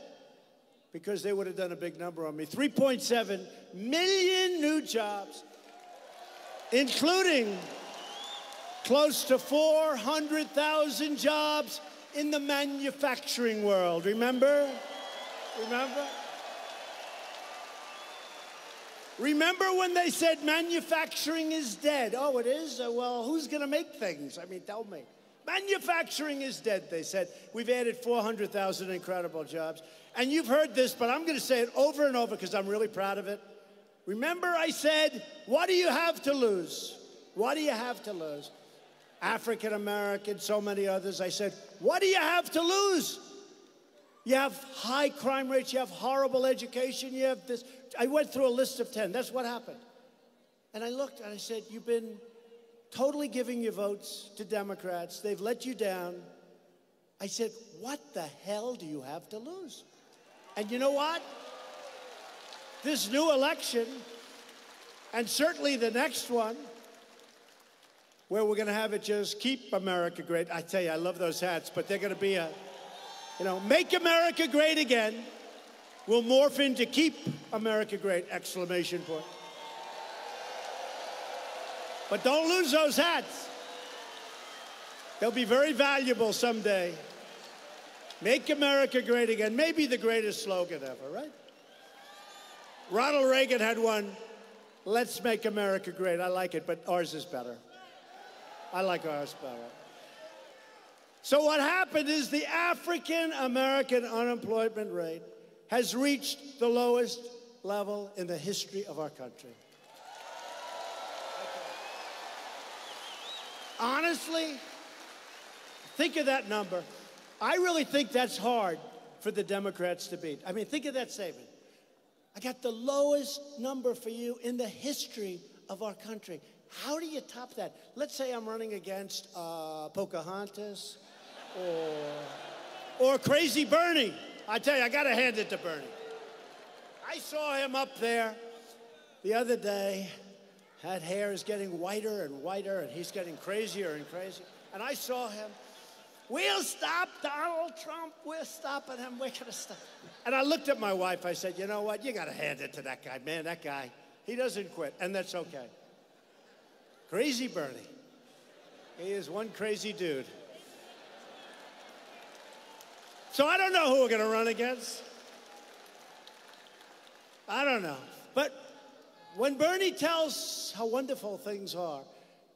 A: because they would have done a big number on me. 3.7 million new jobs, including close to 400,000 jobs in the manufacturing world. Remember? Remember? Remember when they said manufacturing is dead? Oh, it is? Well, who's going to make things? I mean, tell me. Manufacturing is dead, they said. We've added 400,000 incredible jobs. And you've heard this, but I'm going to say it over and over because I'm really proud of it. Remember I said, what do you have to lose? What do you have to lose? African American, so many others. I said, what do you have to lose? You have high crime rates, you have horrible education, you have this. I went through a list of 10. That's what happened. And I looked and I said, you've been totally giving your votes to Democrats. They've let you down. I said, what the hell do you have to lose? And you know what? This new election, and certainly the next one, where we're going to have it just keep America great. I tell you, I love those hats, but they're going to be a, make America great again. Will morph into keep America great, exclamation point. But don't lose those hats. They'll be very valuable someday. Make America great again, maybe the greatest slogan ever, right? Ronald Reagan had one, let's make America great. I like it, but ours is better. I like ours better. So what happened is the African-American unemployment rate has reached the lowest level in the history of our country. Honestly, think of that number. I really think that's hard for the Democrats to beat. I mean, think of that statement. I got the lowest number for you in the history of our country. How do you top that? Let's say I'm running against Pocahontas or Crazy Bernie. I tell you, I got to hand it to Bernie. I saw him up there the other day. That hair is getting whiter and whiter, and he's getting crazier and crazier. And I saw him. We'll stop Donald Trump. We're stopping him. We're going to stop. And I looked at my wife. I said, you know what? You got to hand it to that guy. Man, that guy, he doesn't quit, and that's okay. Crazy Bernie. He is one crazy dude. So I don't know who we're going to run against. I don't know. But when Bernie tells how wonderful things are,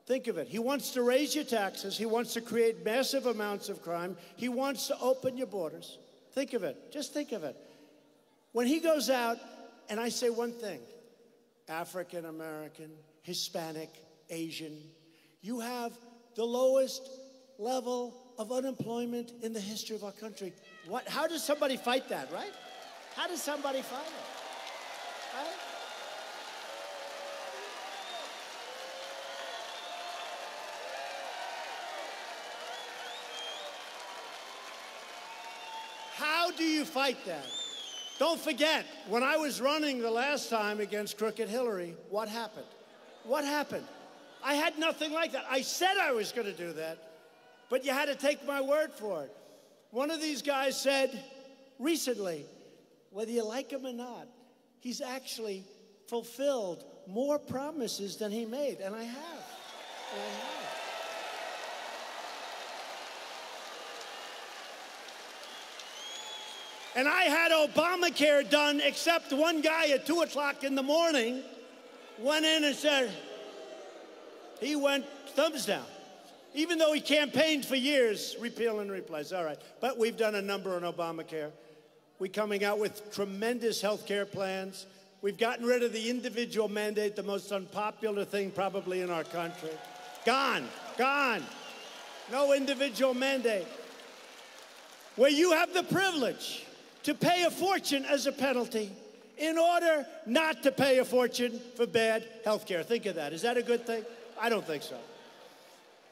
A: think of it. He wants to raise your taxes. He wants to create massive amounts of crime. He wants to open your borders. Think of it. Just think of it. When he goes out, and I say one thing, African American, Hispanic, Asian, you have the lowest level of unemployment in the history of our country. How does somebody fight that, right? How does somebody fight it, right? How do you fight that? Don't forget, when I was running the last time against Crooked Hillary, what happened? What happened? I had nothing like that. I said I was going to do that, but you had to take my word for it. One of these guys said recently, whether you like him or not, he's actually fulfilled more promises than he made, and I have. And I have. And I had Obamacare done, except one guy at 2 o'clock in the morning went in and said, he went thumbs down. Even though he campaigned for years, repeal and replace. All right, but we've done a number on Obamacare. We're coming out with tremendous health care plans. We've gotten rid of the individual mandate, the most unpopular thing probably in our country. Gone, gone. No individual mandate. Where you have the privilege to pay a fortune as a penalty in order not to pay a fortune for bad health care. Think of that. Is that a good thing? I don't think so.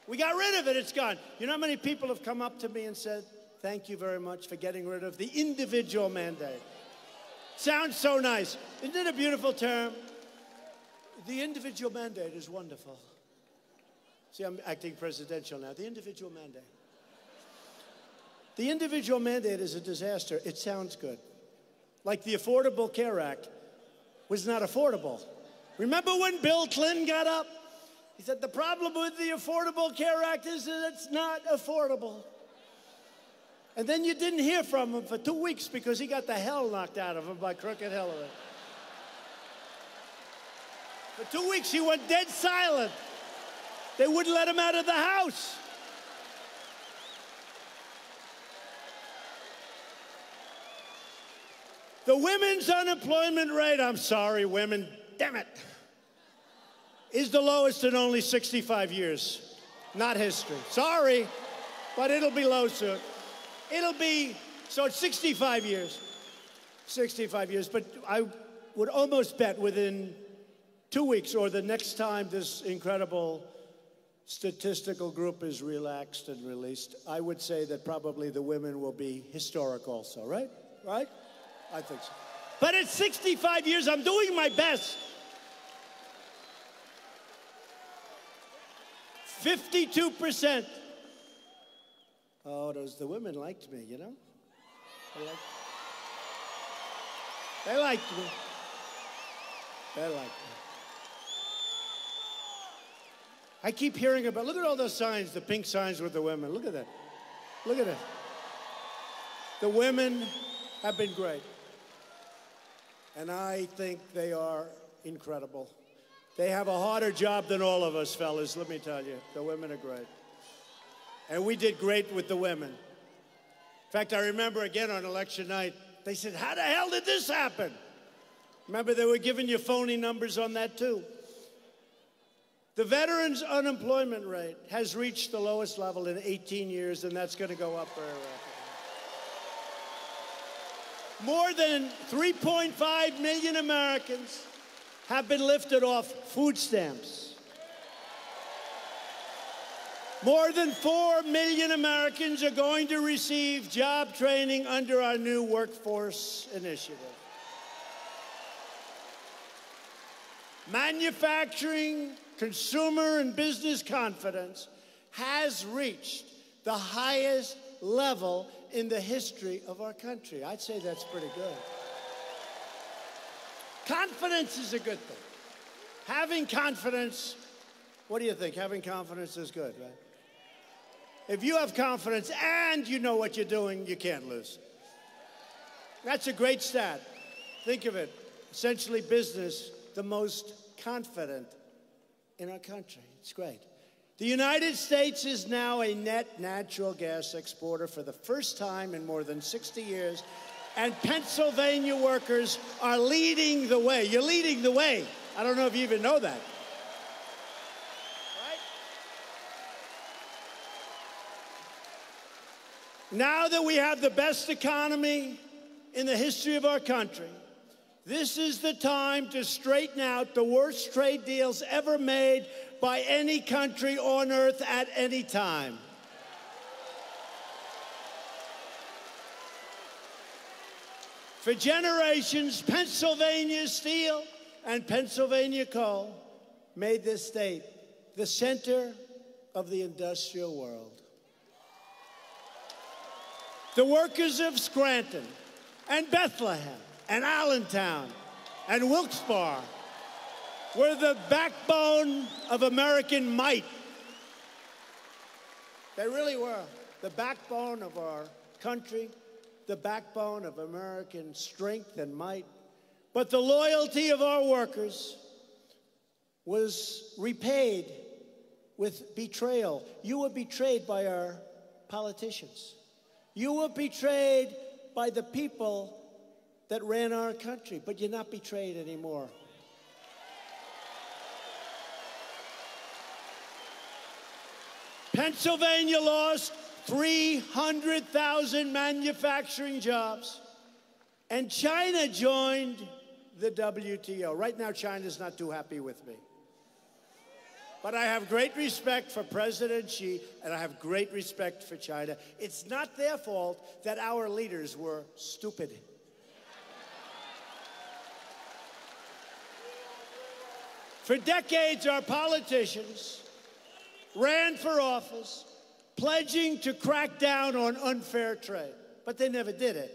A: We got rid of it. It's gone. You know how many people have come up to me and said, thank you very much for getting rid of the individual mandate. Sounds so nice. Isn't it a beautiful term? The individual mandate is wonderful. See, I'm acting presidential now. The individual mandate. The individual mandate is a disaster. It sounds good. Like the Affordable Care Act was not affordable. Remember when Bill Clinton got up? He said, the problem with the Affordable Care Act is that it's not affordable. And then you didn't hear from him for 2 weeks because he got the hell knocked out of him by Crooked Hillary. For 2 weeks, he went dead silent. They wouldn't let him out of the house. The women's unemployment rate, I'm sorry, women, damn it, is the lowest in only 65 years. Not history. Sorry, but it'll be low soon. It'll be, so it's 65 years. 65 years, but I would almost bet within 2 weeks or the next time this incredible statistical group is relaxed and released, I would say that probably the women will be historic also, right? Right? I think so. But at 65 years, I'm doing my best. 52%. Oh, the women liked me, you know? They liked me. They liked me. I keep hearing about, look at all those signs, the pink signs with the women. Look at that. Look at it. The women have been great. And I think they are incredible. They have a harder job than all of us, fellas, let me tell you. The women are great. And we did great with the women. In fact, I remember again on election night, they said, how the hell did this happen? Remember, they were giving you phony numbers on that, too. The veterans' unemployment rate has reached the lowest level in 18 years, and that's going to go up very rapidly. More than 3.5 million Americans have been lifted off food stamps. More than 4 million Americans are going to receive job training under our new workforce initiative. Manufacturing, consumer, and business confidence has reached the highest level in the history of our country. I'd say that's pretty good. Confidence is a good thing. Having confidence, what do you think? Having confidence is good, right? If you have confidence and you know what you're doing, you can't lose. That's a great stat. Think of it. Essentially, business, the most confident in our country. It's great. The United States is now a net natural gas exporter for the first time in more than 60 years, and Pennsylvania workers are leading the way. You're leading the way. I don't know if you even know that. Right? Now that we have the best economy in the history of our country, this is the time to straighten out the worst trade deals ever made by any country on earth at any time. For generations, Pennsylvania steel and Pennsylvania coal made this state the center of the industrial world. The workers of Scranton and Bethlehem and Allentown and Wilkes-Barre were the backbone of American might. They really were the backbone of our country, the backbone of American strength and might. But the loyalty of our workers was repaid with betrayal. You were betrayed by our politicians. You were betrayed by the people that ran our country, but you're not betrayed anymore. Pennsylvania lost 300,000 manufacturing jobs, and China joined the WTO. Right now, China's not too happy with me. But I have great respect for President Xi, and I have great respect for China. It's not their fault that our leaders were stupid. For decades, our politicians ran for office pledging to crack down on unfair trade, but they never did it.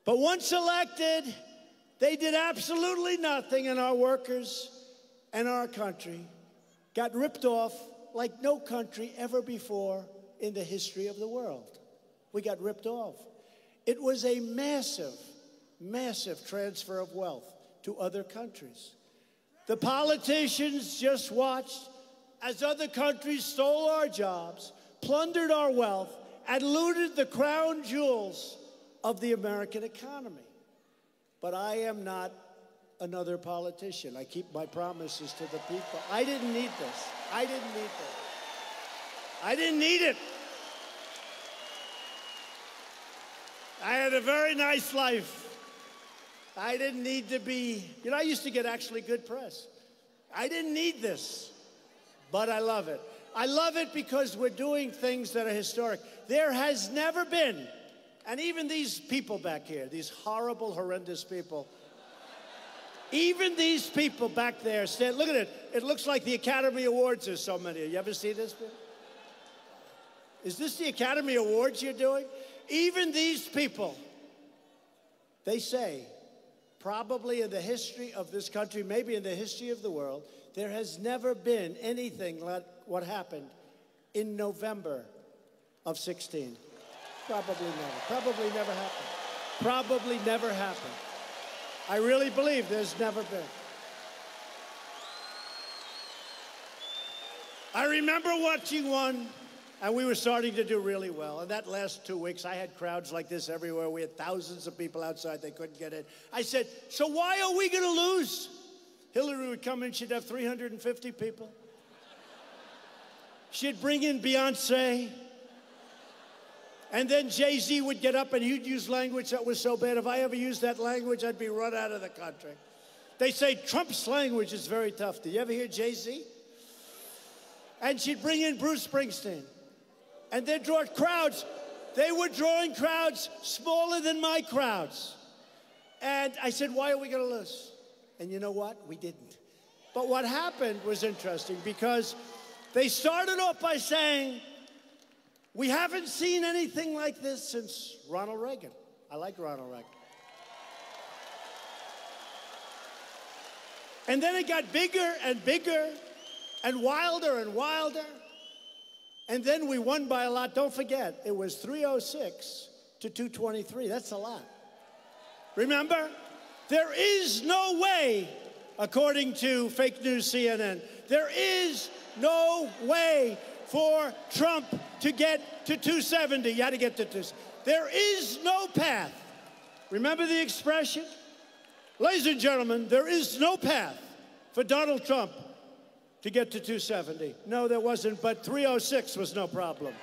A: But once elected, they did absolutely nothing, and our workers and our country got ripped off like no country ever before in the history of the world. We got ripped off. It was a massive, massive transfer of wealth to other countries. The politicians just watched as other countries stole our jobs, plundered our wealth, and looted the crown jewels of the American economy. But I am not another politician. I keep my promises to the people. I didn't need this. I didn't need this. I didn't need it. I had a very nice life. I didn't need to be, you know, I used to get actually good press. I didn't need this, but I love it. I love it because we're doing things that are historic. There has never been, and even these people back here, these horrible, horrendous people, even these people back there stand, look at it. It looks like the Academy Awards. There's so many. You ever see this? Is this the Academy Awards you're doing? Even these people, they say, probably in the history of this country, maybe in the history of the world, there has never been anything like what happened in November of 16. Probably never. Probably never happened. Probably never happened. I really believe there's never been. I remember watching one, and we were starting to do really well. And that last 2 weeks, I had crowds like this everywhere. We had thousands of people outside. They couldn't get in. I said, so why are we going to lose? Hillary would come in. She'd have 350 people. She'd bring in Beyonce. And then Jay-Z would get up, and he'd use language that was so bad. If I ever used that language, I'd be run out of the country. They say Trump's language is very tough. Did you ever hear Jay-Z? And she'd bring in Bruce Springsteen. And they'd draw crowds. They were drawing crowds smaller than my crowds. And I said, why are we going to lose? And you know what? We didn't. But what happened was interesting because they started off by saying, we haven't seen anything like this since Ronald Reagan. I like Ronald Reagan. And then it got bigger and bigger and wilder and wilder. And then we won by a lot. Don't forget, it was 306 to 223. That's a lot. Remember? There is no way, according to fake news CNN, there is no way for Trump to get to 270. You had to get to 270. There is no path. Remember the expression? Ladies and gentlemen, there is no path for Donald Trump to get to 270. No, there wasn't, but 306 was no problem.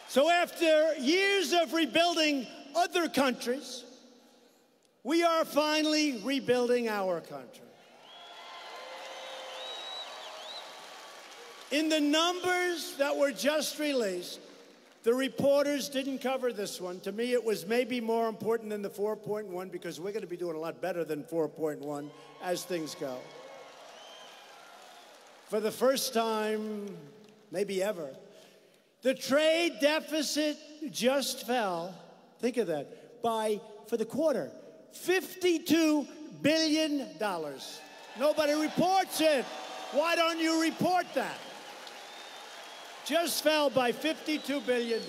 A: So after years of rebuilding other countries, we are finally rebuilding our country. In the numbers that were just released, the reporters didn't cover this one. To me, it was maybe more important than the 4.1 because we're going to be doing a lot better than 4.1 as things go. For the first time, maybe ever, the trade deficit just fell, think of that, for the quarter, $52 billion. Nobody reports it. Why don't you report that? Just fell by $52 billion.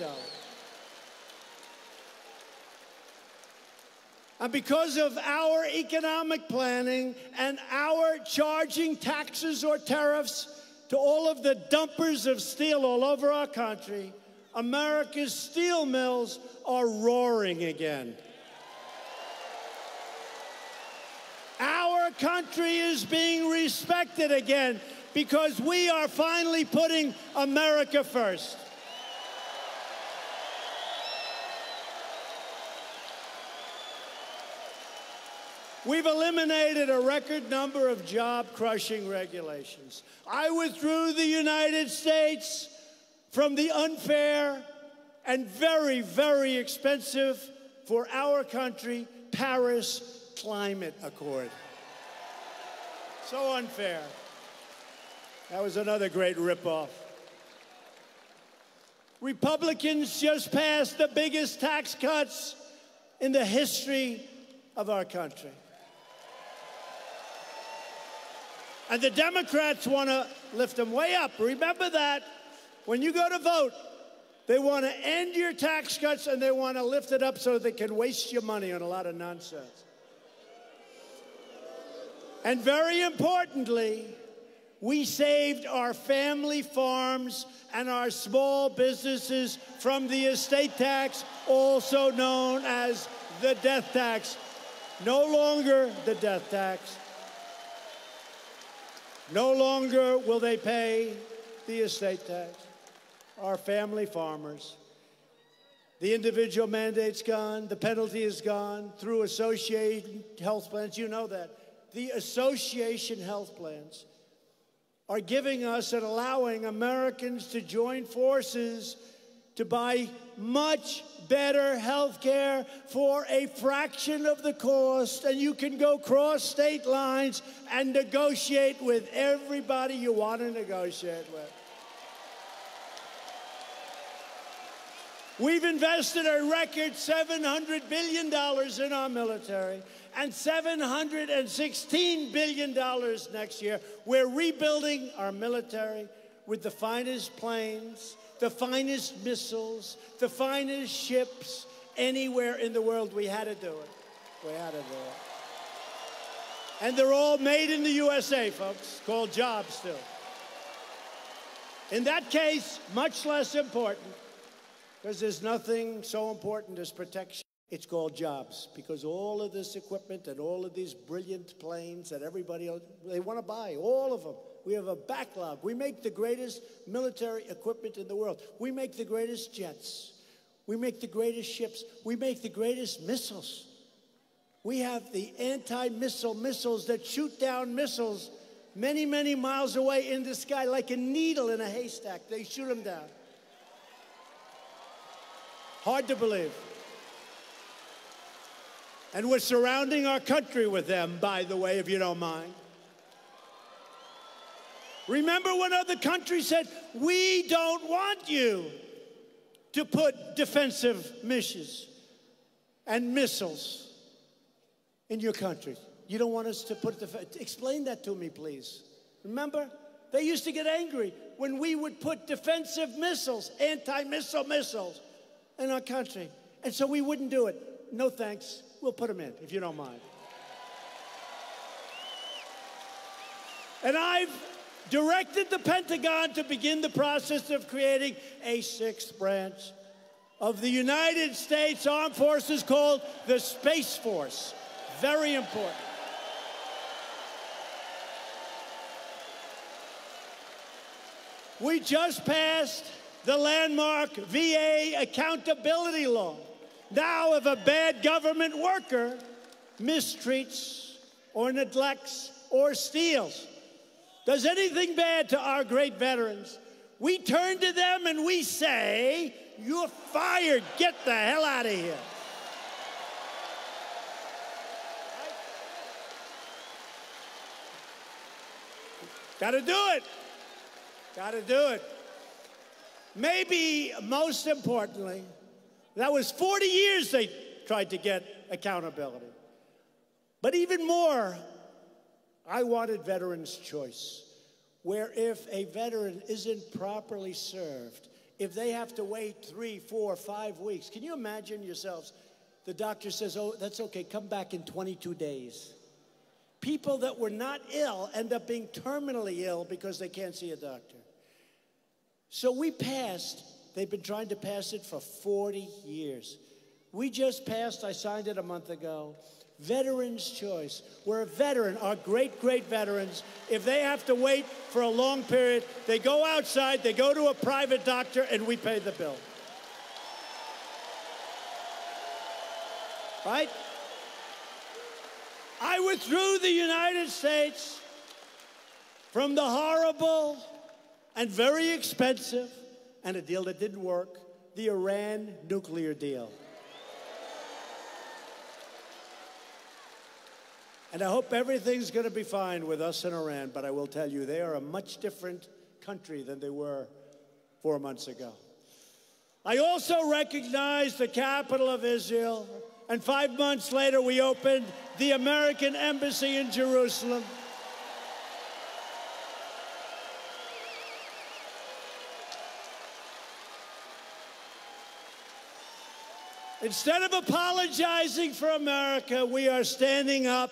A: And because of our economic planning and our charging taxes or tariffs to all of the dumpers of steel all over our country, America's steel mills are roaring again. Our country is being respected again because we are finally putting America first. We've eliminated a record number of job-crushing regulations. I withdrew the United States from the unfair and very, very expensive for our country Paris Climate Accord. So unfair. That was another great ripoff. Republicans just passed the biggest tax cuts in the history of our country. And the Democrats want to lift them way up. Remember that when you go to vote, they want to end your tax cuts and they want to lift it up so they can waste your money on a lot of nonsense. And very importantly, we saved our family farms and our small businesses from the estate tax, also known as the death tax. No longer the death tax. No longer will they pay the estate tax. Our family farmers. The individual mandate's gone. The penalty is gone through association health plans. You know that. The association health plans are giving us and allowing Americans to join forces to buy much better health care for a fraction of the cost, and you can go cross state lines and negotiate with everybody you want to negotiate with. We've invested a record $700 billion in our military and $716 billion next year. We're rebuilding our military with the finest planes, the finest missiles, the finest ships anywhere in the world. We had to do it. We had to do it. And they're all made in the USA, folks, called jobs still. In that case, much less important, because there's nothing so important as protection. It's called jobs, because all of this equipment and all of these brilliant planes that everybody, they want to buy, all of them. We have a backlog. We make the greatest military equipment in the world. We make the greatest jets. We make the greatest ships. We make the greatest missiles. We have the anti-missile missiles that shoot down missiles many, many miles away in the sky like a needle in a haystack. They shoot them down. Hard to believe. And we're surrounding our country with them, by the way, if you don't mind. Remember when other countries said, we don't want you to put defensive missions and missiles in your country. You don't want us to put explain that to me, please. Remember? They used to get angry when we would put defensive missiles, anti-missile missiles, in our country. And so we wouldn't do it. No thanks. We'll put them in, if you don't mind. And I've directed the Pentagon to begin the process of creating a sixth branch of the United States Armed Forces called the Space Force. Very important. We just passed the landmark V.A.A. accountability law. Now, if a bad government worker mistreats or neglects or steals, does anything bad to our great veterans, we turn to them and we say, you're fired. Get the hell out of here. Got to do it. Got to do it. Maybe most importantly, that was 40 years they tried to get accountability. But even more, I wanted veterans' choice, where if a veteran isn't properly served, if they have to wait 3, 4, 5 weeks, can you imagine yourselves? The doctor says, oh, that's okay, come back in 22 days. People that were not ill end up being terminally ill because they can't see a doctor. So we passed, they've been trying to pass it for 40 years. We just passed, I signed it a month ago, Veterans' Choice, where a veteran, our great, great veterans, if they have to wait for a long period, they go outside, they go to a private doctor, and we pay the bill. Right? I withdrew the United States from the horrible and very expensive, and a deal that didn't work, the Iran nuclear deal. And I hope everything's going to be fine with us in Iran, but I will tell you, they are a much different country than they were 4 months ago. I also recognize the capital of Israel, and 5 months later, we opened the American Embassy in Jerusalem. Instead of apologizing for America, we are standing up,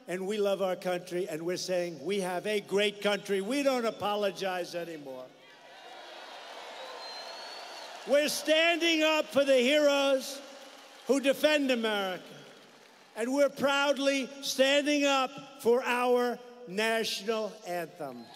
A: and we love our country, and we're saying we have a great country. We don't apologize anymore. We're standing up for the heroes who defend America, and we're proudly standing up for our national anthem.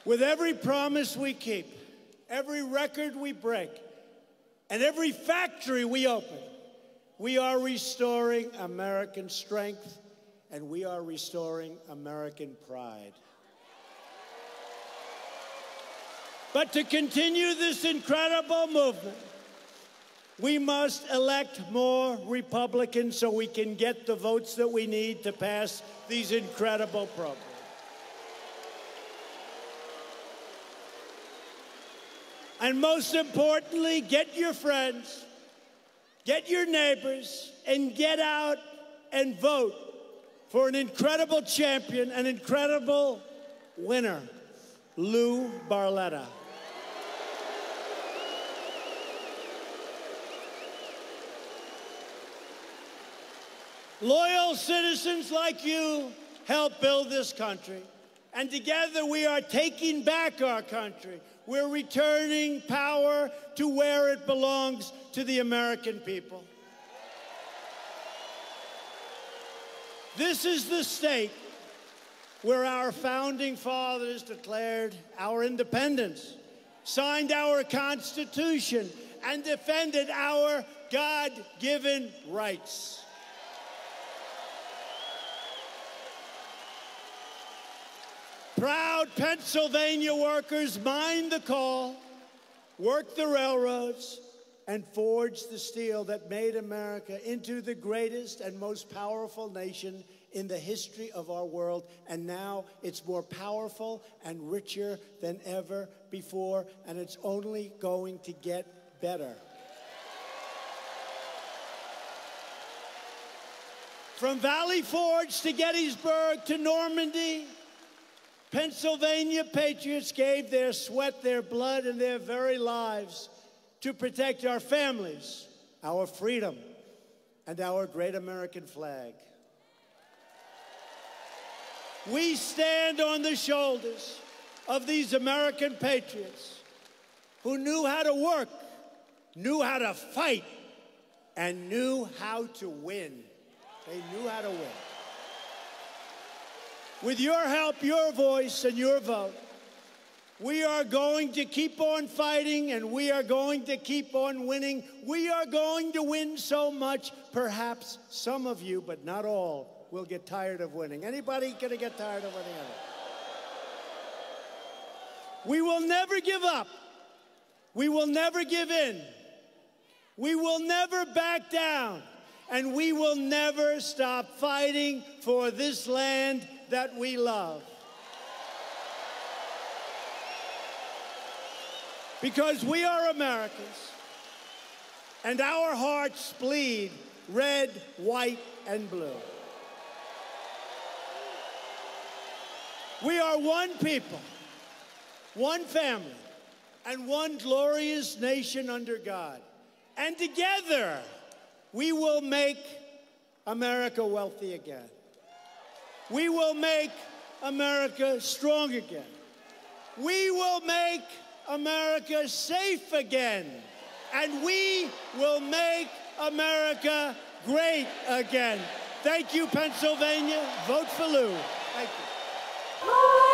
A: With every promise we keep, every record we break, and every factory we open, we are restoring American strength, and we are restoring American pride. But to continue this incredible movement, We must elect more Republicans so we can get the votes that we need to pass these incredible programs. And most importantly, get your friends, get your neighbors, and get out and vote for an incredible champion, an incredible winner, Lou Barletta. Loyal citizens like you help build this country, and together we are taking back our country. We're returning power to where it belongs, to the American people. This is the state where our founding fathers declared our independence, signed our Constitution, and defended our God-given rights. Proud Pennsylvania workers mined the coal, worked the railroads, and forged the steel that made America into the greatest and most powerful nation in the history of our world. And now it's more powerful and richer than ever before, and it's only going to get better. From Valley Forge to Gettysburg to Normandy, Pennsylvania patriots gave their sweat, their blood, and their very lives to protect our families, our freedom, and our great American flag. We stand on the shoulders of these American patriots who knew how to work, knew how to fight, and knew how to win. They knew how to win. With your help, your voice, and your vote, we are going to keep on fighting, and we are going to keep on winning. We are going to win so much, perhaps some of you, but not all, will get tired of winning. Anybody gonna get tired of winning? We will never give up. We will never give in. We will never back down. And we will never stop fighting for this land that we love. Because we are Americans, and our hearts bleed red, white, and blue. We are one people, one family, and one glorious nation under God. And together, we will make America wealthy again. We will make America strong again. We will make America safe again. And we will make America great again. Thank you, Pennsylvania. Vote for Lou. Thank you.